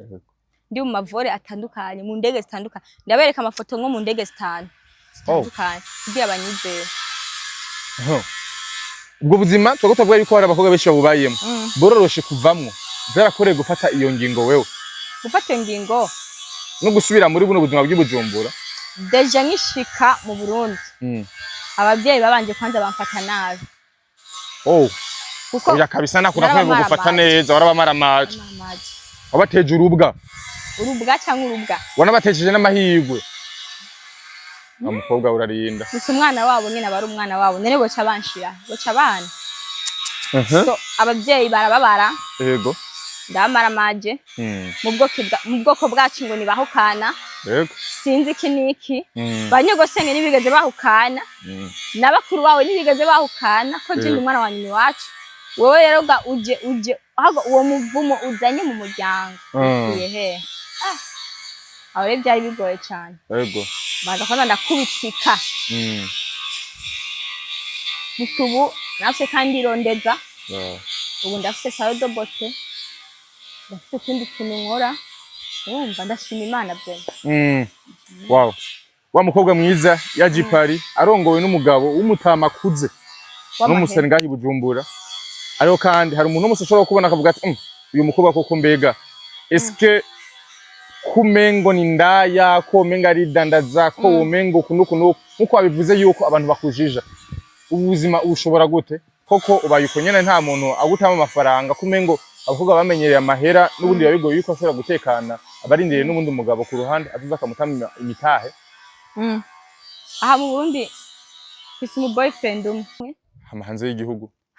ndi mu mavore atandukanye mu ndege zitandukanye ndabereka amafoto nko mu ndege zitanu zitandukanye kugira abanyizera ubwo buzima twako tavuga yuko hari abakobwa benshi babubayemo bororoshe kuvamwo byarakoreye gufata iyo ngingo wewe gufata ingingo no gusubira muri buno buzima bw'Ibujumbura deja nkishika mu Burundi abavyeyi babanje kwanza bamfata nabi kuko oya kabisa nakurakwego gufata neza warabamaramaje wabateje urubwa cyangwa urubwa wanabatejeje n'amahirwe umukobwa urarinda gusa umwana wabo nyine bari umwana wabo nere boca banshira boca bana so abavyeyi barababara yego ndamaramaje mu bwoko bwacu ngo nibahukana yego sinzi kiniki banyogosenge nibigeze bahukana nabakuru bawe nibigeze bahukana ko je umwana wa nyina wacu wowe rero ga uje aho uwo muvumo uzanye mu muryango yehe aho rero byari bigoye cyane yego baza kwana ndakubitsika mutubu nafse kandi rondeza ubu ndafse salon de beauté ndafse kundi kintu nkora umva ndashima Imana bwe wow wa mukobwa mwiza yaje Paris arongowe n'umugabo w'umutama kuze n'umusore ngahi Bujumbura ariho kandi hari umuntu ushobora kubona akavuga ati uyu mukobwa koko mbega eske kumengo ni ndaya ko menga ari dandaza ko umengo kunukuno nkuko abivuze yuko abantu bakujija ubuzima ushobora gute koko ubayuko nyene nta muntu agutama amafaranga kumengo abakobwa bamenyereye amahera n'ubundi yabigoye yuko ashobora gutekana abarindiriye n'ubundi umugabo ku ruhande avuza akamutama imitahe aha mu Burundi mfise mu boyfriend umwe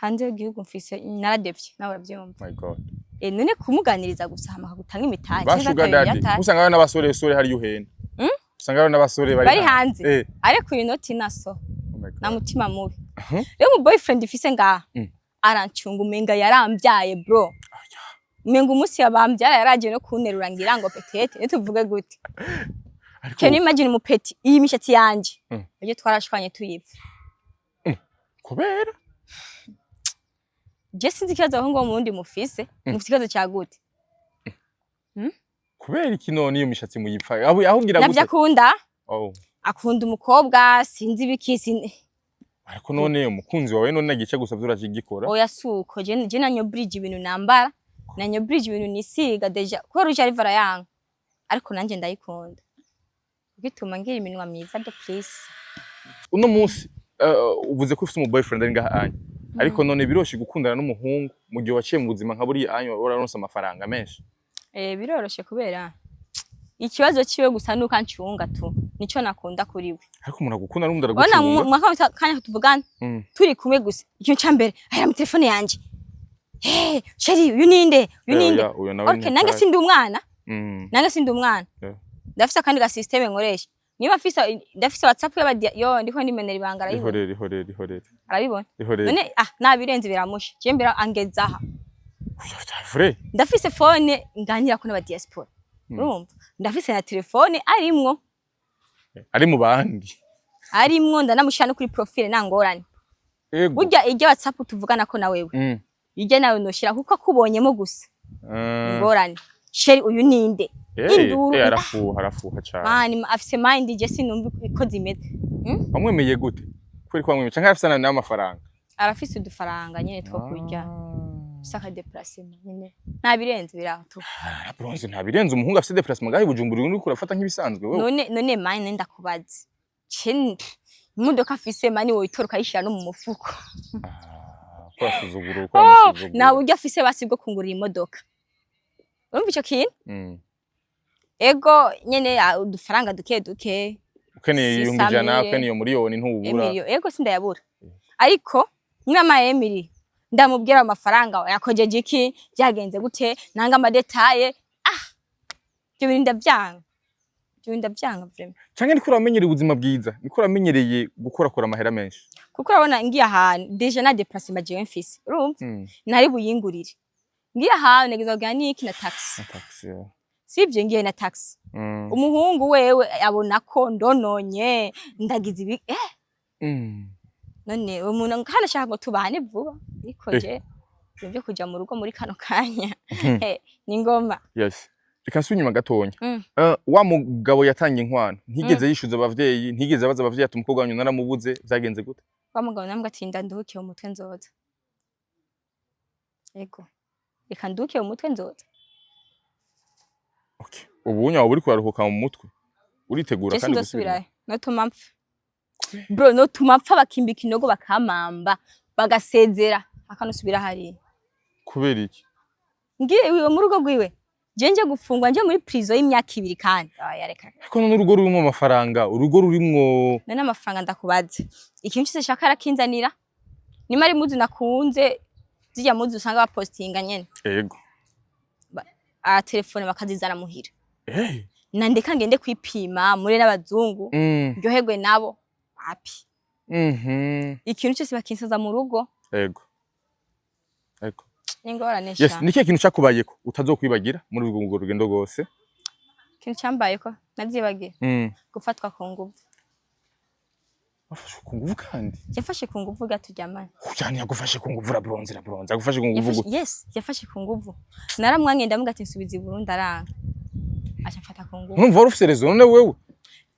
hanze y'igihugu mfise naradevye nawe uravyumva my god none kumuganiriza gusa hama gutanga imitahe bashuga daddy usanga ari n'abasore hari yuhene usanga ari n'abasore bari hanze ariko inoti naso na mutima mubi rero mu boyfriend ifise ngaha arancunga umenga yarambyaye bro umenga umunsi yabambyara yaragiye no kunterura ngira ngo petete nituvuge gute can you imagine mu peti iyi mishatsi yanje iyo twarashwanye tuyipfa kubera je sinzi ikibazo aho ngo mundi mufise mufite ikibazo cya gute kubera iki none iyo mishatsi muyipfa ahubwira gute navyo akunda oh akunda umukobwa sinzi ibikisi ariko none umukunzi wawe none nagice gusa vyurashigikora oya suko je nanyo bridge ibintu nambara nanyo bridge ibintu nisiga deja ko ruje ari varayanga ariko nanje ndayikunda gituma ngira iminwa myiza de please uno munsi uvuze ko ufite umu boyfriend ari ngaha anya ariko none biroshe gukundana n'umuhungu mu gihe waciye mu buzima nka buri anya uraronse amafaranga menshi biroroshe kubera ikibazo ciwe gusa nuko ancunga tu nico nakunda kuri we ariko umuntu agukunda n'umuntu aragucunga ona mwaka kanya tuvugana turi kumwe gusa icyo cyambere aya mu telefone yanje sheri uyu ninde okay nange sindi umwana nange sindi umwana ndafisa kandi ga system nkoresha niba afisa ndafisa WhatsApp y'abadia yo ndiko ndimenera ibanga ihorere arabibona none nabirenze biramusha je mbera angezaha vrai ndafise phone nganira ko n'aba diaspora urumva ndafise na telefone arimwo ari mu bandi arimwo ndanamushana kuri profile nangorane burya ijya WhatsApp tuvugana ko na wewe ijya nawe noshira kuko akubonyemo gusa ngorane sheri uyu ninde induru arafuha cyane mani afise mind je sinumva ko zimeze amwemeye gute kweri ko amwemeye canke afise n'amafaranga arafise udufaranga nyene two kurya saka déplacement nyene ntabirenze biraho bronze ntabirenze umuhungu afise déplacement gahe Bujumbura uri kurafata nk'ibisanzwe wewe none mani ndakubaza imodoka afise mani woyitoroka yishira no mu mufuko kwasuzugura nawe ujya afise basibwo kungurira imodoka urumva ico kintu ego nyene udufaranga duke ukeneye 100 ukeneye miliyoni ntubura ego sindayabura ariko nyama Emily ndamubwira amafaranga yakojeje iki byagenze gute nanga amadetaye byo binda byanga vraiment canke niko uramenyereye ubuzima bwiza niko uramenyereye gukora amahera menshi kuko urabona ngiye ahantu deja na déplacement jewe Mfise urumva nari buyingurire ngiye ahantu negeza niki na taxi sivyo ngiye na taxi umuhungu wewe abona ko ndononye ndagize ibi none umuntu kana shaka ngo tubane vuba ariko je byo kuja mu rugo muri kano kanya ni ngoma yes reka nsunyuma gatonya wa mugabo yatanga inkwano ntigeze yishuza abavyeyi ntigeze abaza abavyeyi ati umukobwa wanyu naramubuze byagenze gute wa mugabo nambwa ati ndandukiye umutwe nzoza ego reka ndukiye umutwe nzoza okay ubunya waburi kwaruhuka mu mutwe uritegura kandi gusubira no tumapfa bro no tumapfa bakimbika inogo bakamamba bagasezera akanusubira hari kubera iki ngiye wiwe mu rugo gwiwe jenje gufungwa nje muri prison y'imyaka 2 kandi yareka ko none urugo rurimo amafaranga urugo rurimwo none amafaranga ndakubaza ikintu cyose shaka kinzanira ni mari muzi nakunze zijya muzi usanga bapostinga nyene yego telefone bakazizana muhira nandeka ngende kwipima muri n'abazungu ryoherwe nabo happy ikintu cyose bakinsaza mu rugo yego ningorane yes niki kintu cyakubayeko utazokwibagira muri urwo rugendo rwose kintu cyambayeko nazibagiye gufatwa ku nguvu afashe ku nguvu kandi yafashe ku nguvu gatujyamana cyane yagufashe ku nguvu bronze agufashe ku nguvu yes yafashe ku nguvu naramwange ndamuga ati nsubiza i Burundi aranga acha mfata ku nguvu numva wari ufite rezo none wewe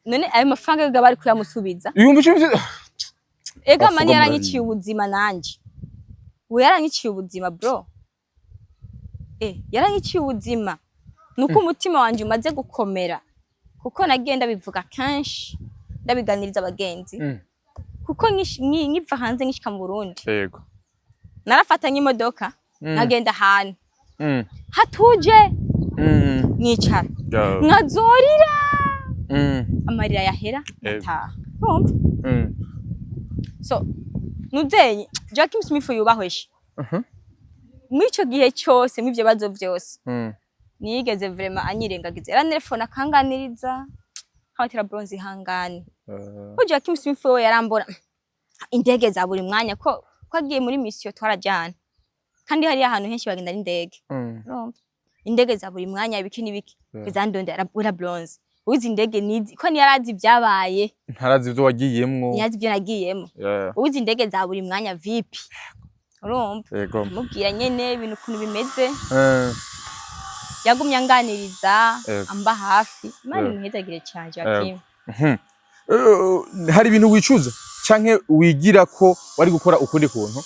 none ayo mafaranga gabari kuyamusubiza ibihumbi 10 ega mani yaranyiciye ubuzima nanje we yaranyiciye ubuzima bro yaranyiciye ubuzima nuko umutima wanje umaze gukomera kuko nagenda bivuga kenshi ndabiganiriza abagenzi kuko nkiva hanze nkishika mu Burundi yego narafatanye imodoka nagenda ahantu hatuje nkicara nkazorira amarira yahera ataha so nuzenye Jackie Smith yubahweshe mwico gihe cyose mwivyo bazo byose nigeze vraiment anyirengagize yaranelefona akanganiriza hawatira bronze ihangane Jackie Smith we yarambona indege za buri mwanya ko agiye muri mission twarajyana kandi hari ahantu henshi bagenda n'indege indege za buri mwanya ibiki nibiki bizandonde arabura bronze uzi indege nizi ko ni yarazi byabaye ntarazi byo wagiyemwo yazi byo nagiyemo uzi indege za buri mwanya VIP urumva yego mubwira nyene ibintu ukuntu bimeze eh yagumye anganiriza Yego. amba hafi Imana Yego. imuhezagire cyane Joachim hari ibintu wicuza canke wigira ko wari gukora ukundi kuntu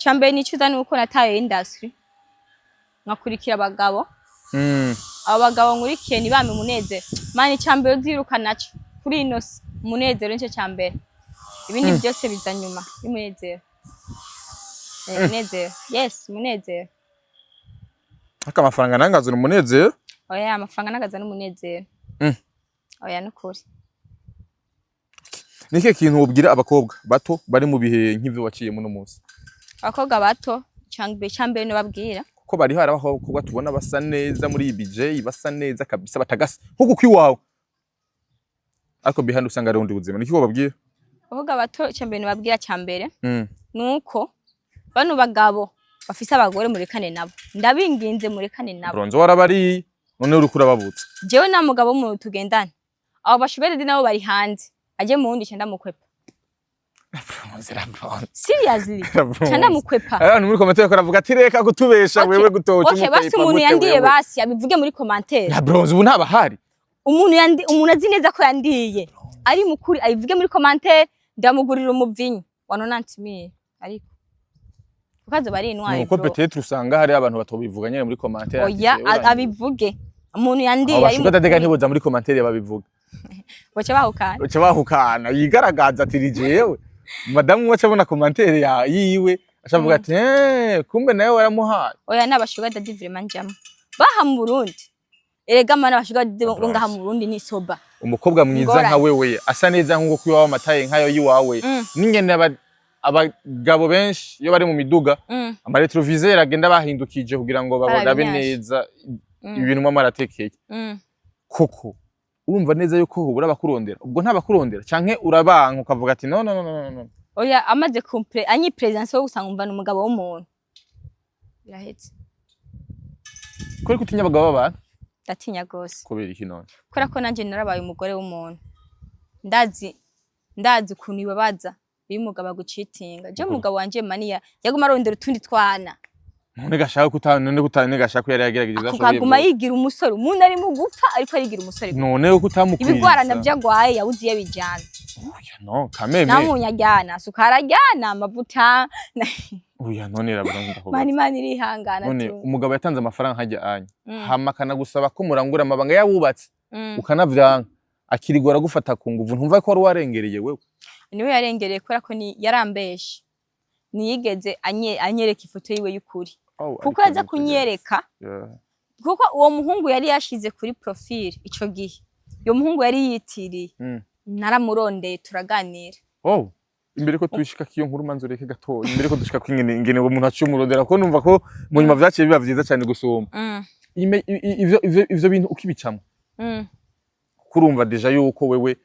cyambere nicuza nuko nataye industry ngakurikira abagabo abo bagabo nkurikiye nibame umunezero mani cyambere uziruka naco kuri ino umunezero nico cyambere ibindi byose biza nyuma y'umunezero umunezero yes umunezero aka amafaranga nangazo umunezero oya amafaranga nagaza n'umunezero oya nukuri nike kintu wobwira abakobwa bato bari mu bihe nk'ivyo waciye muno munsi abakobwa bato cyambere no babwira ko bari hari abakobwa tubona basa neza muri BJ basa neza kabisa batagasa nkuko kwiwawe ariko bihandi usanga ari undi buzima niki babwira abakobwa bato cyambere no babwira cyambere nuko bano bagabo bafise abagore muri kane nabo ndabinginze muri kane nabo bronzo warabari none uri kurababutse jewe na mugabo mu tugendana abo bashubere nabo bari hanze aje mu wundi cyenda mukwepa seriously cyanda mukwepa abantu muri commentaire baravuga ati reka kutubesha wewe gutoca okay basi umuntu yandiye basi abivuge muri commentaire na bronze ubu ntaba hari umuntu azi neza ko yandiye ari mukuri abivuge muri commentaire ndamugurira umuvinyi wa 90000 ariko ukazo bari intwaye nuko peut-être usanga hari abantu batobivuga nyene muri commentaire oya abivuge umuntu yandiye ari mu datega ntiboza muri commentaire babivuga baca bahukana yigaragaza ati rijewe madamu wacha abona commentaire yiwe ashavuga ati kumbe nawe waramuhaye oya nabashuga dadi vraiment njamo baha mu Burundi erega mana bashuga ngo ngaha mu Burundi ni soba umukobwa mwiza nka wewe asa neza nkuko kwiwawe amataye nkayo yiwawe n'ingene abagabo benshi iyo bari mu miduga ama retroviseur agenda bahindukije kugira ngo babonabe neza ibintu mama aratekeye koko urumva neza yuko ubura abakurondera ubwo nta bakurondera canke urabanka ukavuga ati no oya amaze anyi presence wo gusanga umva n'umugabo w'umuntu birahetse kuri kutinya abagabo b'abantu ndatinya gose kubera iki none kora ko nanje narabaye umugore w'umuntu ndazi ukuntu ibabaza uyu mugabo agucitinga je mugabo wanje maniya yaguma arondera utundi twana none gashaka kutane gashaka ko yari yagerageje akaguma yigira umusore umuntu ari mu gupfa ariko yigira umusore none uko utamukwiza ibigwara navyo agwaye yabuziye bijana oya no kameme namunya jana sukara jana amavuta oya none rabanga ndako mani irihangana none umugabo yatanze amafaranga hajya anya hama kanagusaba ko murangura amabanga yabubatse ukanavyanka akirigora gufata ku nguvu ntumva ko wari warengereye wewe niwe yarengereye kubera ko ni yarambeshe niyigeze anyereka ifoto yiwe y'ukuri kuko yaza kunyereka kuko uwo muhungu yari yashize kuri profile ico gihe iyo muhungu yari yitiriye naramurondeye turaganira imbere ko twishika kiyo nkuru manzureke gato imbere ko dushika kwingene umuntu acumurondera ko numva ko mu nyuma vyaciye biba vyiza cyane gusoma ivyo bintu ukibicamo kurumva deja yuko wewe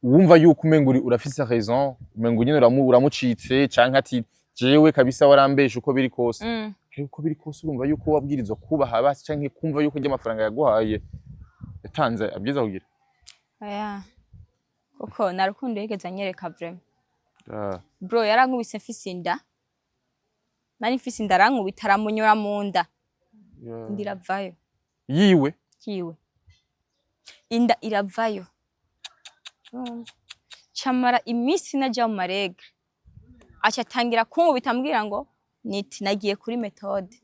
wumva yuko umenguri urafise raison umengo nyine uramucitse canke ati jewe kabisa warambeshe uko biri kose uko biri kose urumva yuko wabwirizwa kubaha basi canke kumva yuko je amafaranga yaguhaye yatanze abyiza kugira aya kuko narukundo yigeze anyereka vraiment bro yarankubise mfise inda nari mfise inda arankubita aramunyura mu nda ndiravayo yiwe inda iravayo chamara imisi naja mu marege acha tangira kunkubita ambwira ngo niti nagiye kuri metode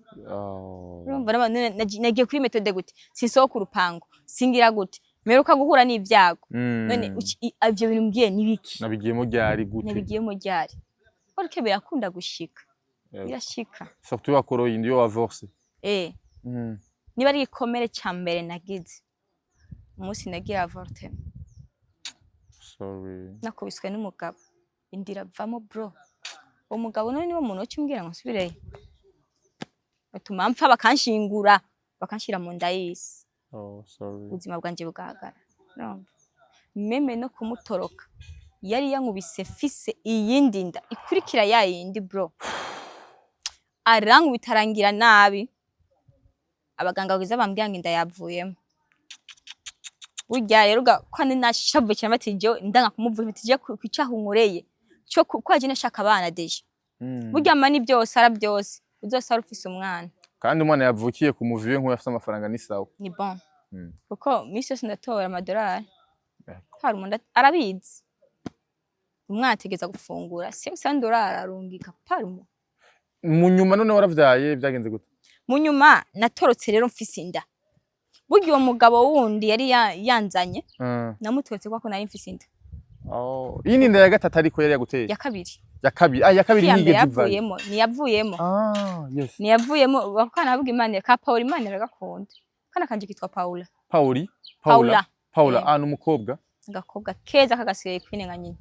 urumva nagiye kuri metode gute sinsohoka urupango singira gute meruka guhura n'ivyago none ivyo bintu mbwiye nibiki nabigiyemo ryari gute nabigiyemo ryari orke birakunda gushika birashika surtout akoroye indiyo wavorce niba ari ikomere cyambere nagize umunsi nagira avorte sorry nakubiswe n'umugabo indira vamo bro umugabo none niwo muntu ucimbwira ngo nsubireye batuma mpfa bakanshingura bakanshira mu nda y'isi sorry ubuzima bwanje bugahagara meme no kumutoroka yari yankubise fise iyindi nda ikurikira ya yindi bro arankubitarangira nabi abaganga bagize bambwira ngo inda yavuyemo burya rero kandi nashavuye cyane bati je ndanga kumuvura bati je kwicaho nkoreye cyo kwaje nashaka abana deje burya mani byose ara byose uzosara ufise umwana kandi umwana yavukiye ku muviwe nk'uwo afite amafaranga ni sawa ni bon kuko misi yose ndatora amadolari hari umuntu arabizi umwana ategeza gufungura $500 arungika parumo mu nyuma none waravyaye byagenze gute mu nyuma natorotse rero mfise inda burya uwo mugabo wundi yari yanzanye namutorotse kwako nari mfise inda iyi ni inda ya gatatu ariko yari yaguteye ya kabiri ya kabiri nige yavuyemo yes niyavuyemo bakana bavuga Imana ka Paul Imana iragakunda kana kanje kitwa Paula numukobwa agakobwa keza kagasireye kwine nka nyina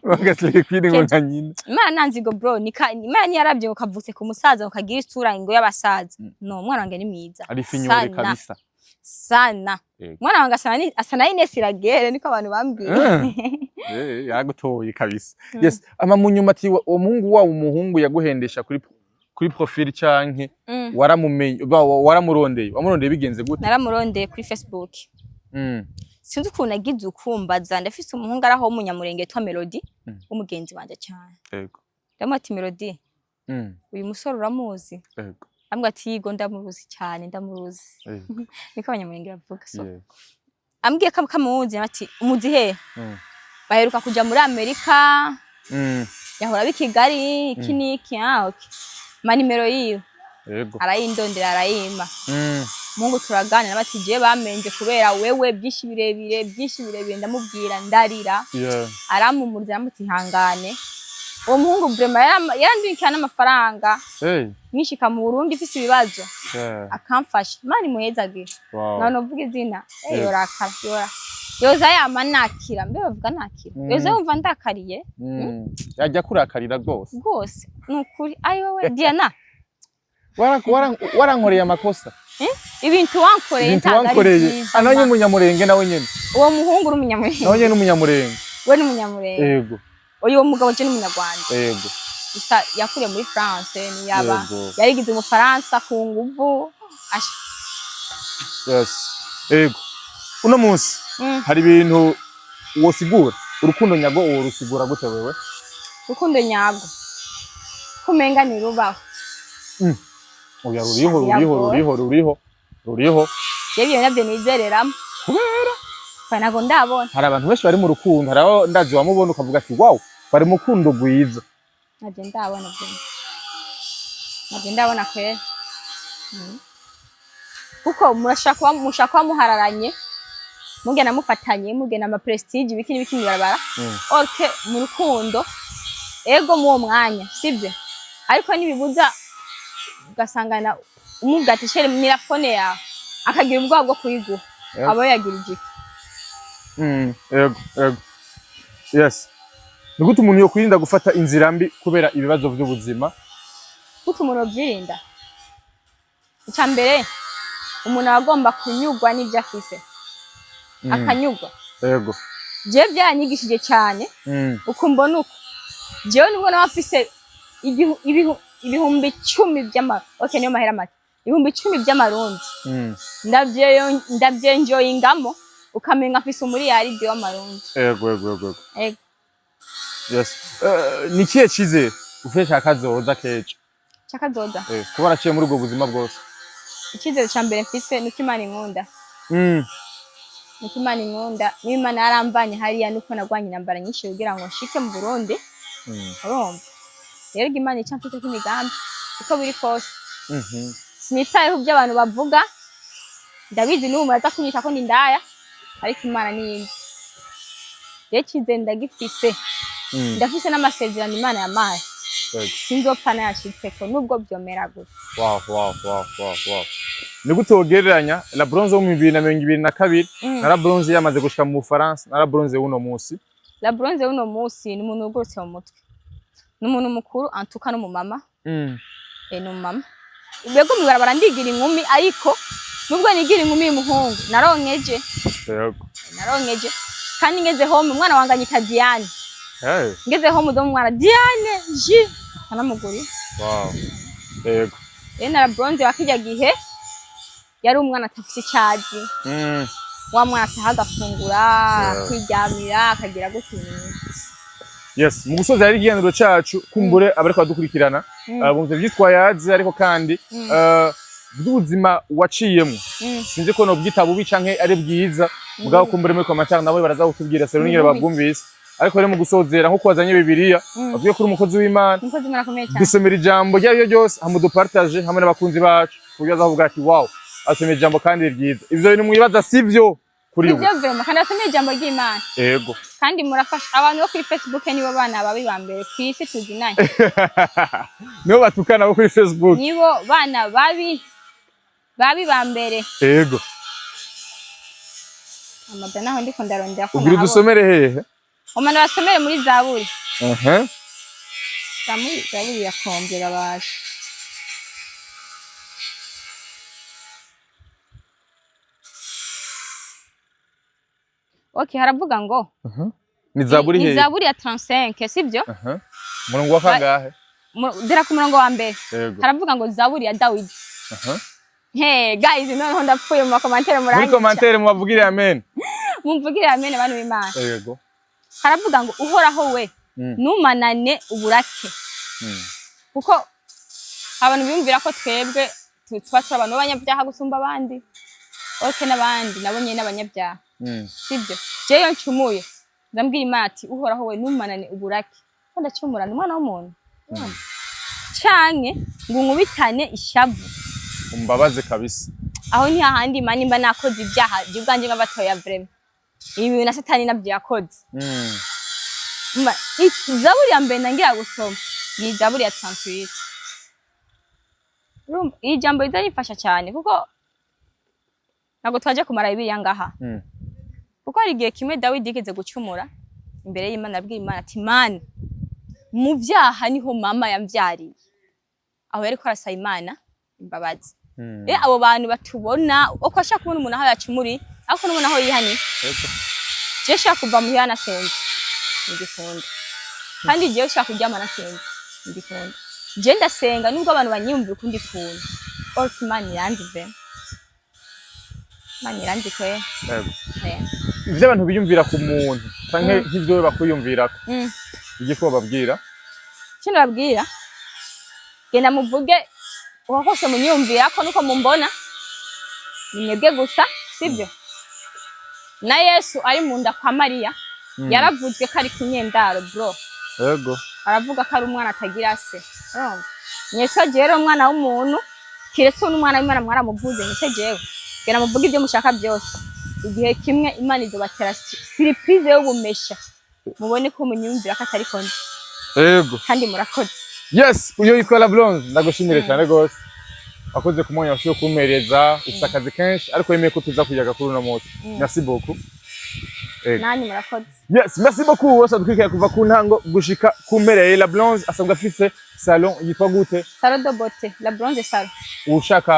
bagasireye kwine nka nyina Imana nanzigo bro Imana yarabye ukavutse ku musaza ukagira isura ngo y'abasaza no mwana wange ni mwiza ari finyore kabisa sana mwana wange asana Ines iragere niko abantu bambwiye yagutoye kabisa yes ama munyuma ati umuhungu wawe umuhungu yaguhendesha kuri profile canke waramumenye wamurondeye bigenze gute naramurondeye kuri Facebook sinzi ukuntu nagize ukumbaza ndafise umuhungu araho w'umunyamurenge twa Melody w'umugenzi wanje cyane yego ndamati Melody uyu musore uramuzi yego ambwa ati yigo ndamuruzi cyane ndamuruzi niko abanyamurenge bavuga so ambwiye ko kamuzi ati umuzi he baheruka kuja muri Amerika yahora bikigali ikiniki okay manimero yiwe yego arayindondera arayima Mungu turagana nabati je bamenje kubera wewe byinshi birebire ndamubwira ndarira aramumurza amuti hangane uwo muhungu vraiment yarandikana amafaranga nishika mu Burundi ifise ibibazo akamfasha mani muhezage none uvuga izina yorakara yoza yamanakira mbe bavuga nakira yoza yumva ndakariye yajya kurakarira rwose nukuri ayo we Diana warankoreye amakosa ibintu wankoreye ananye umunyamurenge nawe nyene uwo muhungu n'umunyamurenge nawe nyene umunyamurenge we n'umunyamurenge yego uyu mugabo je n'umunyarwanda yego gusa yakuriye muri France ni yaba yarigize mu Faransa ku nguvu yes yego uno munsi hari ibintu wosigura urukundo nyago urusigura gute wewe urukundo nyago kumenga ni rubaho oya ruriho yebyo nabyo nizereramo kubera fanago ndabona hari abantu benshi bari mu rukundo haraho ndazi wamubona ukavuga ati wow bari mu rukundo gwiza naje ndabona kwera kuko mushaka muhararanye mugena mufatanye mugena ama prestige bikini barabara orke mu rukundo ego mu mwanya sibye ariko nibibuza ugasangana umugatishere mirafone yawe akagira ubwoba bwo kuyiguha abo yagira igiki ego yes nigute umuntu yo kwirinda gufata inzira mbi kubera ibibazo by'ubuzima gute umuntu byirinda icyambere umuntu agomba kunyugwa n'ibyo afise akanyugwa yego je byanyigishije cyane uko mbona uko jewe nubwo nabafise ibihumbi 10 by'ama okay niyo mahera make ibihumbi 10 by'amarundi ndavyenjoyingamo ukamenga afise umuriyari w'amarundi yego yes nikiye cize ufesha kazoza keje chakazoza kuba raciye muri ubwo buzima bwose icyizere cya mbere mfise nuko Imana inkunda nuko Imana inkunda n'Imana yarambanye hariya nuko nagwanye intambara nyinshi kugira ngo nshike mu Burundi urumva rero Imana icyo mfite k'imigambi uko biri kose sinitayeho by'abantu bavuga ndabizi n'ubu muraza kunyita ko ndindaya ariko Imana niyindi rero cyizere ndagifise ndafise n'amasezerano Imana yamaye sinzopfa nayashitseko nubwo byomera gute wow nigute wogereranya la bronze yo mu 2022 na la bronze yamaze gushika mu Faransa na la bronze y'uno munsi la bronze y'uno munsi ni umuntu ugorotse mu mutwe n'umuntu mukuru antuka no mu mama no mama ubego mibarabara ndigira inkumi ariko nubwo nigira inkumi y'umuhungu naronkeje kandi ngeze home umwana wanganyika Diane ngeze home do mwana Diane anamuguri yego na bronze wakijya gihe yari umwana atafise cyazi wa mwana atahaga fungura kwijyamira akagira gutinya Yes, mu gusoza yari ikiganiro cacu kumbure abariko badukurikirana bumve vyitwa yazi ariko kandi bw'ubuzima waciyemwo sinzi ko no bwita bubi canke ari bwiza mugabo kumbure muri commentaire nabo baraza kutubwira sero ningere babwumvise ariko rero mu gusozera nko kwazanye bibiliya bavuye kuri umukozi w'Imana dusomera ijambo ryayo ryose hamudu partage hamwe n'abakunzi bacu kugira azavuga ati wow asomera ijambo kandi ryiza ivyo bintu mwibaza sivyo kuri ubu ivyo vema kandi asomera ijambo ry'Imana yego kandi murafasha abantu bo kuri Facebook nibo bana babi bambere kwisi tuzinanye nibo batukana bo kuri Facebook nibo bana babi bambere yego amajana aho ndiko ndarondera ko ubwira dusomere hehe umana basomere muri Zaburi Zaburi yakombera baje Okay haravuga ngo ni Zaburi hehe ni Zaburi ya 35 sivyo murongo wa kangahe dira ku murongo wa mbere haravuga ngo Zaburi ya Dawidi Hey guys noneho ndapfuye mu commentaire murangiza muri commentaire mubavugire amen mumvugire amen abantu b'Imana yego haravuga ngo uhoraho we numanane uburake kuko abantu biyumvira ko twebwe twatwa abantu b'abanyabyaha gusumba abandi n'abandi nabo nyene n'abanyabyaha sibyo jeyo ncumuye ndambwira Imana ati uhoraho we numanane uburake ko ndacumurana umwana w'umuntu canke ngo nkubitane ishavu umbabaze kabisa aho ni hahandi Imana imba nakoze ibyaha by'ubwanje nk'abatoya vrema ibi na satani nabyo yakoze Zaburi ya mbere nangira gusoma ni Zaburi ya 38 iyi jambo rizanifasha cyane kuko ntabwo twaje kumara Bibiliya ngaha kuko hari igihe kimwe Dawidi yigeze gucumura imbere y'Imana abwira Imana ati Mana mu byaha niho mama yamvyariye aho yari ko arasaba Imana imbabazi abo bantu batubona uko ashaka kubona umuntu aho yacumuri ariko n'umuntu aho yihani je shaka kuva mu yana senze ndigikunda kandi je shaka kuryama na senze ndigikunda je ndasenga nubwo abantu banyumva ukundi kuntu Osman yandive mani yandikwe ivyo abantu biyumvira ku muntu canke nk'ivyo bakuyumvirako igiko babwira kino babwira genda muvuge wakose munyumvira ko nuko mumbona nimwebwe gusa sibyo na Yesu ari mu nda kwa Mariya yaravuzwe ko ari kunyendaro bro yego aravuga ko ari umwana atagira se Yesu agera umwana w'umuntu kiretse n'umwana w'Imana mwaramuvuze nise jewe gena muvuga ibyo mushaka byose igihe kimwe Imana izobatera surprise yo gumesha mubone ko munyumvira ko atari konje yego kandi murakoze yes uyo yitwa La Blonde ndagushimire cyane gose akoze kumenya washo kumereza usakaze kenshi ariko yemeye ko tuza kuyaga kuri uno munsi merci beaucoup nani murakoze yes merci beaucoup wasa dukikaya kuva ku ntango gushika kumereye La Blonde asanga afise salon yitwa gute salon de beauté La Blonde salon ushaka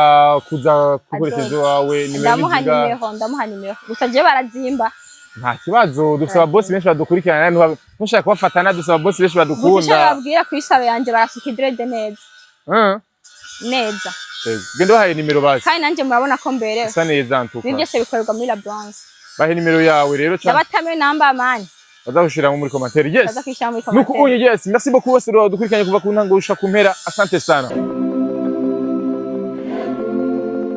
kuza kukoresheje wawe ndamuha nimero gusa je barazimba nta kibazo dusaba boss benshi badukurikirana ntushaka kubafatana dusaba boss benshi badukunda gusa babwira ku isaro yanje barasuka idrede neza neza genda bahaye nimero basi kandi nanje murabona ko mbere sa neza ntuka ibyo se bikorerwa muri La Blonde bahe nimero yawe rero cyane abatame namba mani bazagushira muri commentaire yes nuko yes merci beaucoup wese dukurikiranye kuva ku ntango gushika ku mpera asante sana